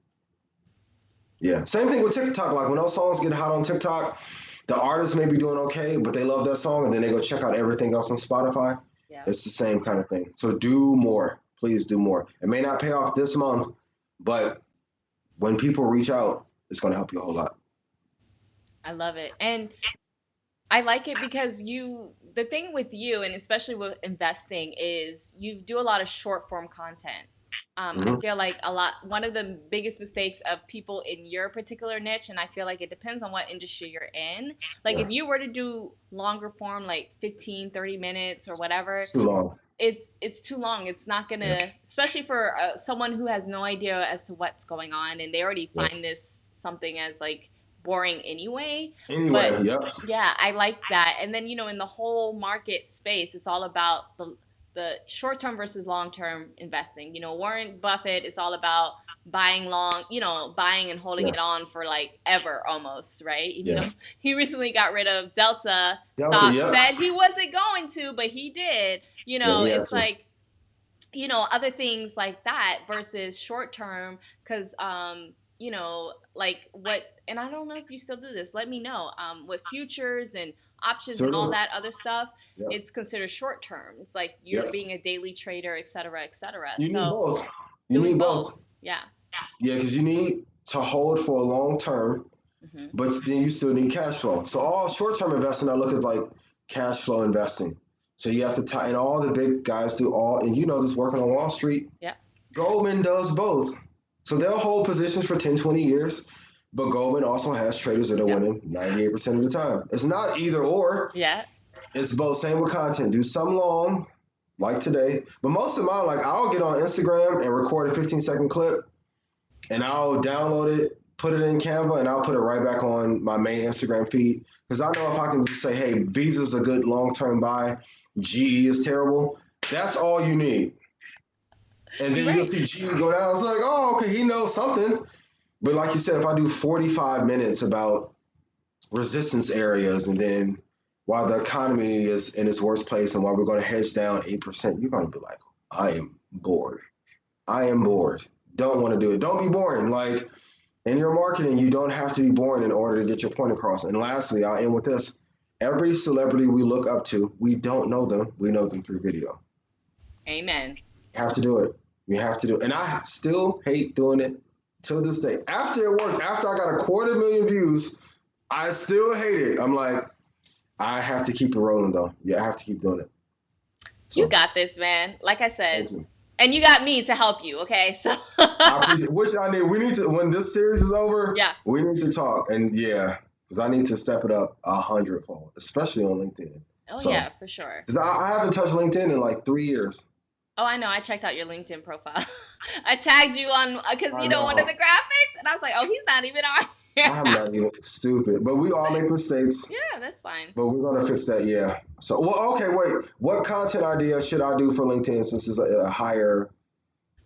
yeah, same thing with TikTok. Like when those songs get hot on TikTok, the artist may be doing okay, but they love that song, and then they go check out everything else on Spotify. yeah. It's the same kind of thing. So do more. Please do more. It may not pay off this month, but when people reach out, it's going to help you a whole lot. I love it. And I like it because the thing with you, and especially with investing, is you do a lot of short form content. I Hmm. feel like one of the biggest mistakes of people in your particular niche, and I feel like it depends on what industry you're in. Like if Yeah, you were to do longer form, like 15, 30 minutes or whatever, it's too long. it's too long. It's not Yeah, gonna, especially for someone who has no idea as to what's going on, and they already yeah. find this something as like boring anyway. Anyway, But yep. yeah, I like that. And then in the whole market space, it's all about the short term versus long term investing. Warren Buffett is all about buying long, buying and holding Yeah, it on for like ever almost, right? And, yeah. he recently got rid of Delta Delta, stock, yep. said he wasn't going to, but he did. Yeah, he It's has to. like, other things like that versus short term, because like what, and I don't know if you still do this, let me know, with futures and options So and all do. that other stuff, Yep, it's considered short term. It's like you're yep. being a daily trader, et cetera, et cetera. You need So both. You doing need both. both. Yeah. Yeah, because you need to hold for a long term, Hmm. but then you still need cash flow. So all short term investing I look at like cash flow investing. So you have to tie, and all the big guys do all, and this working on Wall Street. Yeah. Goldman does both. So they'll hold positions for 10, 20 years, but Goldman also has traders that are Yep. winning 98% of the time. It's not either or, Yeah. it's both. Same with content. Do some long, like today, but most of mine, like I'll get on Instagram and record a 15-second clip, and I'll download it, put it in Canva, and I'll put it right back on my main Instagram feed. Because I know if I can just say, hey, Visa's a good long term buy, GE is terrible, that's all you need. And You're then you'll right. see GE go down. It's like, oh, okay, he knows something. But like you said, if I do 45 minutes about resistance areas and then why the economy is in its worst place and why we're going to hedge down 8%, you're going to be like, I am bored. I am bored. Don't want to do it. Don't be boring. Like in your marketing, you don't have to be boring in order to get your point across. And lastly, I'll end with this. Every celebrity we look up to, we don't know them. We know them through video. Amen. You have to do it. You have to do it. And I still hate doing it till this day. After it worked, after I got a 250,000 views, I still hate it. I'm like, I have to keep it rolling though. Yeah, I have to keep doing it. You So got this, man. Like I said, thank you. and you got me to help you. Okay. So I appreciate which I need. We need to when this series is over, yeah. we need to talk. And yeah, because I need to step it up 100-fold, especially on LinkedIn. Oh So yeah, for sure. because I haven't touched LinkedIn in like 3 years. Oh, I know. I checked out your LinkedIn profile. I tagged you on because I one of the know. graphics, and I was like, oh, he's not even on here. I'm not even stupid, but we all make mistakes. Yeah, that's fine. But we're gonna fix that, yeah. So, well, okay, wait. What content idea should I do for LinkedIn since it's a higher or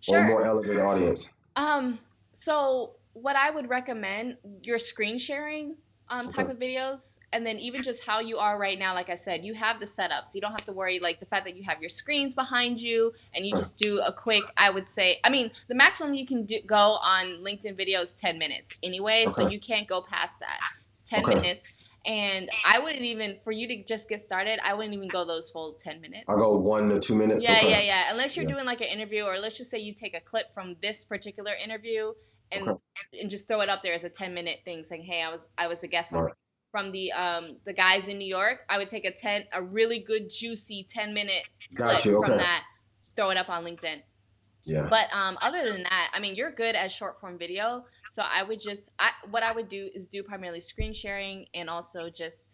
Sure. more elevated audience? Um, so what I would recommend, your screen sharing type Okay, of videos, and then even just how you are right now, like I said, you have the setup. So you don't have to worry, like the fact that you have your screens behind you and you okay, just do a quick, I would say, I mean, the maximum you can go on LinkedIn video is 10 minutes anyway, so okay, you can't go past that. It's 10 okay. minutes. And I wouldn't even, for you to just get started, I wouldn't even go those full 10 minutes. I'll go 1 to 2 minutes. Yeah, yeah, Okay, yeah. Unless you're yeah, doing like an interview, or let's just say you take a clip from this particular interview okay. and just throw it up there as a 10-minute thing, saying, "Hey, I was a guest Smart. from the guys in New York." I would take a really good juicy 10-minute Got clip you. from Okay, that, throw it up on LinkedIn. Yeah. But other than that, I mean, you're good at short form video. So I would just, what I would do is do primarily screen sharing and also just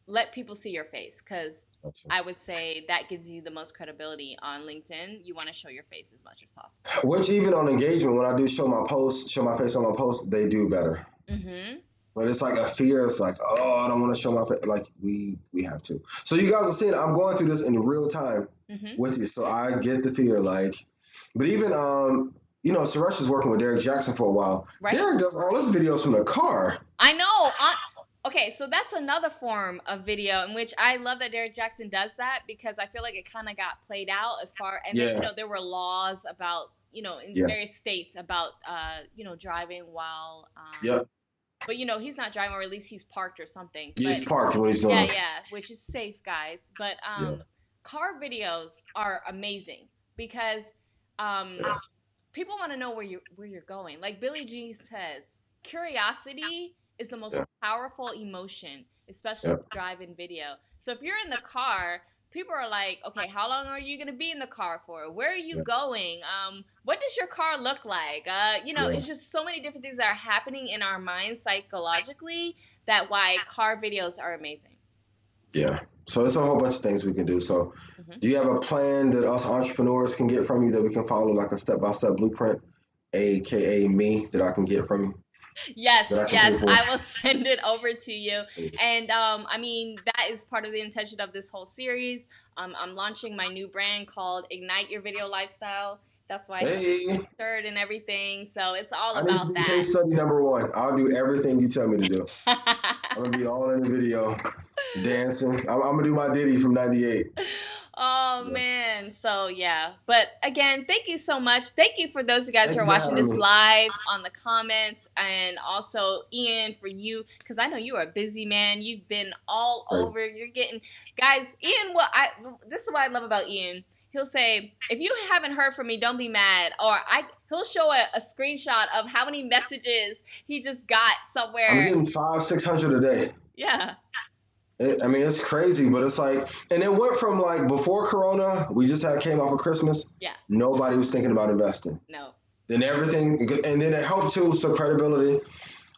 let people see your face because Gotcha. I would say that gives you the most credibility on LinkedIn. You want to show your face as much as possible. Which even on engagement, when I do show my posts, show my face on my posts, they do better. Mm-hmm. But it's like a fear. It's like, oh, I don't want to show my face. Like we have to. So you guys are seeing, I'm going through this in real time Mm-hmm. with you. So I get the fear. Like, but even Suresh is working with Derek Jackson for a while. Right? Derek does all his videos from the car. I know. Okay, so that's another form of video in which I love that Derek Jackson does that because I feel like it kind of got played out as far, and then, Yeah. there were laws about, in Yeah. various states about, driving while, Yep. but he's not driving, or at least he's parked or something. He's But parked when he's yeah, doing it. yeah, which is safe, guys. But Yeah. car videos are amazing because Yeah. people want to know where you're going. Like Billie Jean says, curiosity is the most Yeah. powerful emotion, especially Yeah. driving video. So if you're in the car, people are like, okay, how long are you going to be in the car for? Where are you Yeah. going? What does your car look like? Yeah. It's just so many different things that are happening in our minds psychologically that why car videos are amazing. Yeah. So there's a whole bunch of things we can do. So Mhm. do you have a plan that us entrepreneurs can get from you that we can follow, like a step-by-step blueprint, aka me, that I can get from you, Yes, that I can pay yes, for? I will send it over to you. And I mean, that is part of the intention of this whole series. I'm launching my new brand called Ignite Your Video Lifestyle. That's why I have Hey, the shirt and everything. So it's all I need to about be that. case study number one. I'll do everything you tell me to do. I'm gonna be all in the video, dancing. I'm gonna do my Diddy from '98. Oh Yeah. man. So yeah. But again, thank you so much. Thank you for those of you guys Thank who are you for watching having this me. live on the comments, and also Ian for you, because I know you are a busy man. You've been all Crazy. over. You're getting guys, Ian, this is what I love about Ian. He'll say, if you haven't heard from me, don't be mad. Or he'll show a screenshot of how many messages he just got I'm somewhere. getting 500-600 a day. Yeah. I mean, it's crazy, but it's like, and it went from like before Corona, we just came off of Christmas. Yeah. Nobody was thinking about investing. No. Then everything, and then it helped too. So credibility.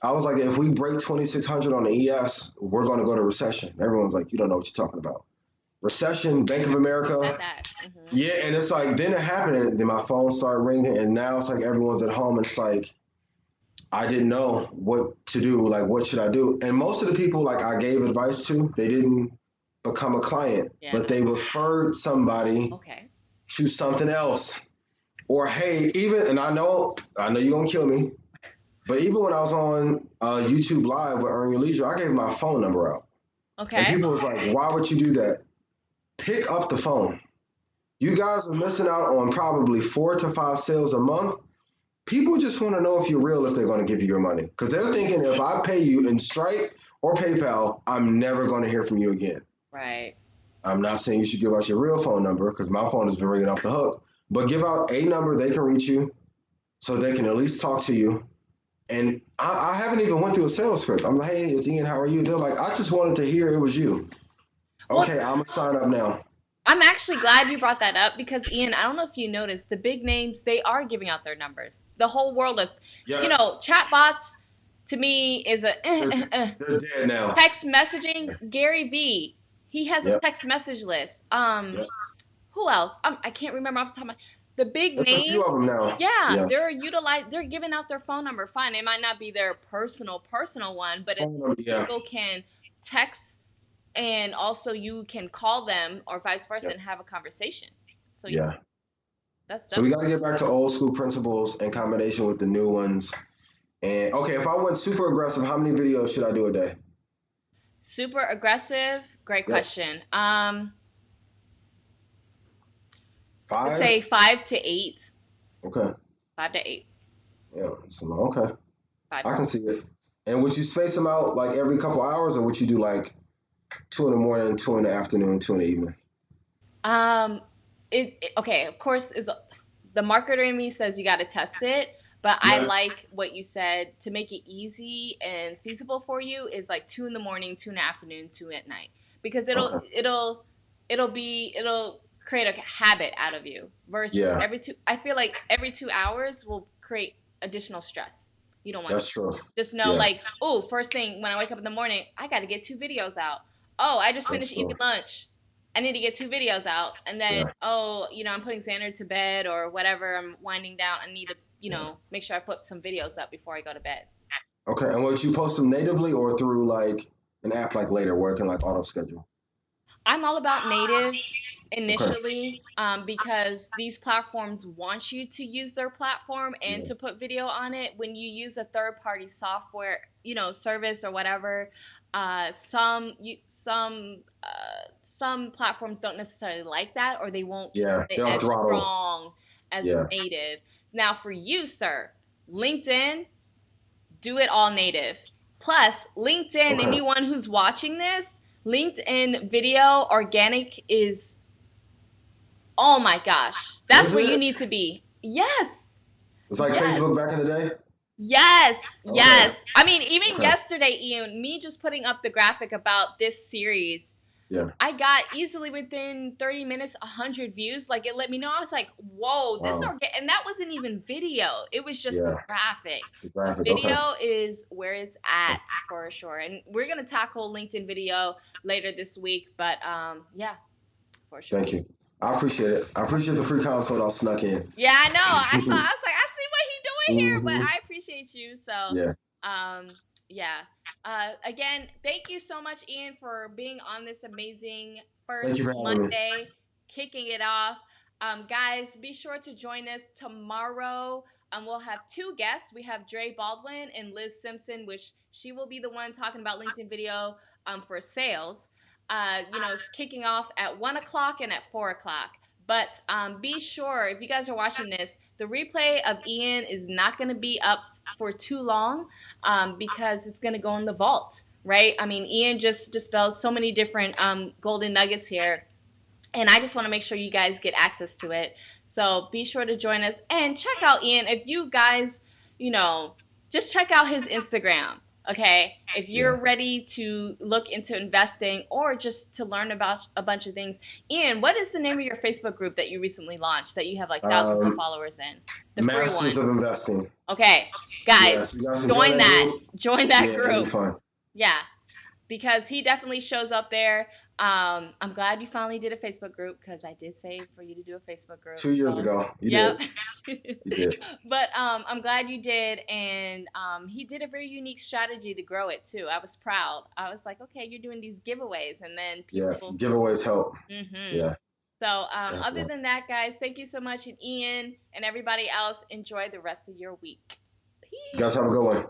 I was like, if we break 2,600 on the ES, we're going to go to recession. Everyone's like, you don't know what you're talking about. Recession, Bank of Said America. that. Mm-hmm. Yeah, and it's like, then it happened, and then my phone started ringing, and now it's like everyone's at home, and it's like, I didn't know what to do. Like, what should I do? And most of the people, like, I gave advice to, they didn't become a client, Yeah. but they referred somebody Okay. to something else. Or, hey, even, and I know you're going to kill me, but even when I was on YouTube Live with Earn Your Leisure, I gave my phone number out. And Okay. people was like, why would you do that? Pick up the phone. You guys are missing out on probably 4 to 5 sales a month. People just want to know if you're real, if they're going to give you your money. Because they're thinking, if I pay you in Stripe or PayPal, I'm never going to hear from you again. Right. I'm not saying you should give out your real phone number, because my phone has been ringing off the hook. But give out a number they can reach you, so they can at least talk to you. And I haven't even went through a sales script. I'm like, hey, it's Ian, how are you? They're like, I just wanted to hear it was you. Well, Okay, I'm going to sign up now. I'm actually glad you brought that up because, Ian, I don't know if you noticed, the big names, they are giving out their numbers. The whole world of, Yeah. Chatbots to me is a They're dead now. text messaging. Gary Vee, he has a Yep. text message list. Yep. Who else? I can't remember off the top of my the big There's a names. few of them now. Yeah, they're giving out their phone number. Fine, it might not be their personal one, but people can text, and also you can call them or vice versa and have a conversation. So Yeah. that's So we got to get back to old school principles in combination with the new ones. And okay, if I went super aggressive, how many videos should I do a day? super aggressive. Great question. Five? I'd say 5 to 8. Okay. 5 to 8. Yeah. So, okay. 5 I can see it. And would you space them out like every couple hours, or would you do like 2 in the morning, 2 in the afternoon, 2 in the evening? Okay, of course, is the marketer in me says you got to test it, but I like what you said to make it easy and feasible for you is like 2 in the morning, 2 in the afternoon, 2 at night, because it'll create a habit out of you. Versus Yeah, I feel like every 2 hours will create additional stress. You don't want that's that. true. Just know, Yeah, like, oh, first thing when I wake up in the morning, I got to get 2 videos out. Oh, I just that's finished eating true. lunch. I need to get 2 videos out. And then, Yeah, oh, I'm putting Xander to bed or whatever. I'm winding down. I need to, yeah. make sure I put some videos up before I go to bed. Okay, and would you post them natively or through like an app like Later where it can like auto schedule? I'm all about native Okay. initially, because these platforms want you to use their platform and Yeah. to put video on it. When you use a third party software, service or whatever, some platforms don't necessarily like that, or they won't keep Yeah. it They'll as throttle. strong as a Yeah. native. Now, for you, sir, LinkedIn, do it all native. Plus, LinkedIn, Okay. anyone who's watching this, LinkedIn video organic is, oh my gosh, that's Is where you it? need to be. Yes, It's like yes, Facebook back in the day? yes, Okay. yes. I mean, even Okay. yesterday, Ian, me just putting up the graphic about this series, Yeah. I got easily within 30 minutes 100 views. Like, it let me know. I was like, whoa, Wow. and that wasn't even video. It was just the Yeah. graphic. The The graphic. Okay. video is where it's at for sure. And we're going to tackle LinkedIn video later this week, but yeah, for sure. Thank you. I appreciate it. I appreciate the free consult I snuck in. Yeah, I know. I was like, I see what he doing here, but Hmm. I appreciate you. So, Yeah. yeah. Again, thank you so much, Ian, for being on this amazing Thank first you for having me. Monday, kicking it off. Guys, be sure to join us tomorrow. We'll have two guests. We have Dre Baldwin and Liz Simpson, which she will be the one talking about LinkedIn video for sales. Kicking off at 1 o'clock and at 4 o'clock. But be sure, if you guys are watching this, the replay of Ian is not going to be up for too long, because it's going to go in the vault, right? I mean, Ian just dispels so many different golden nuggets here. And I just want to make sure you guys get access to it. So be sure to join us and check out Ian. If you guys, just check out his Instagram. Okay. If you're Yeah. ready to look into investing or just to learn about a bunch of things, Ian, what is the name of your Facebook group that you recently launched that you have like thousands of Um, followers in? The free Masters one. of Investing. Okay. Yes. Guys, You guys can join join that that. group. Join that Yeah, it'll be group. fun. Yeah, because he definitely shows up there. I'm glad you finally did a Facebook group because I did say for you to do a Facebook group. 2 years So, ago. You yep. did. You did. But I'm glad you did, and he did a very unique strategy to grow it too. I was proud. I was like, okay, you're doing these giveaways, and then Yeah. people. Giveaways help. Mm-hmm. Yeah. So other Definitely. than that, guys, thank you so much, and Ian and everybody else, enjoy the rest of your week. You Peace. guys have a good one.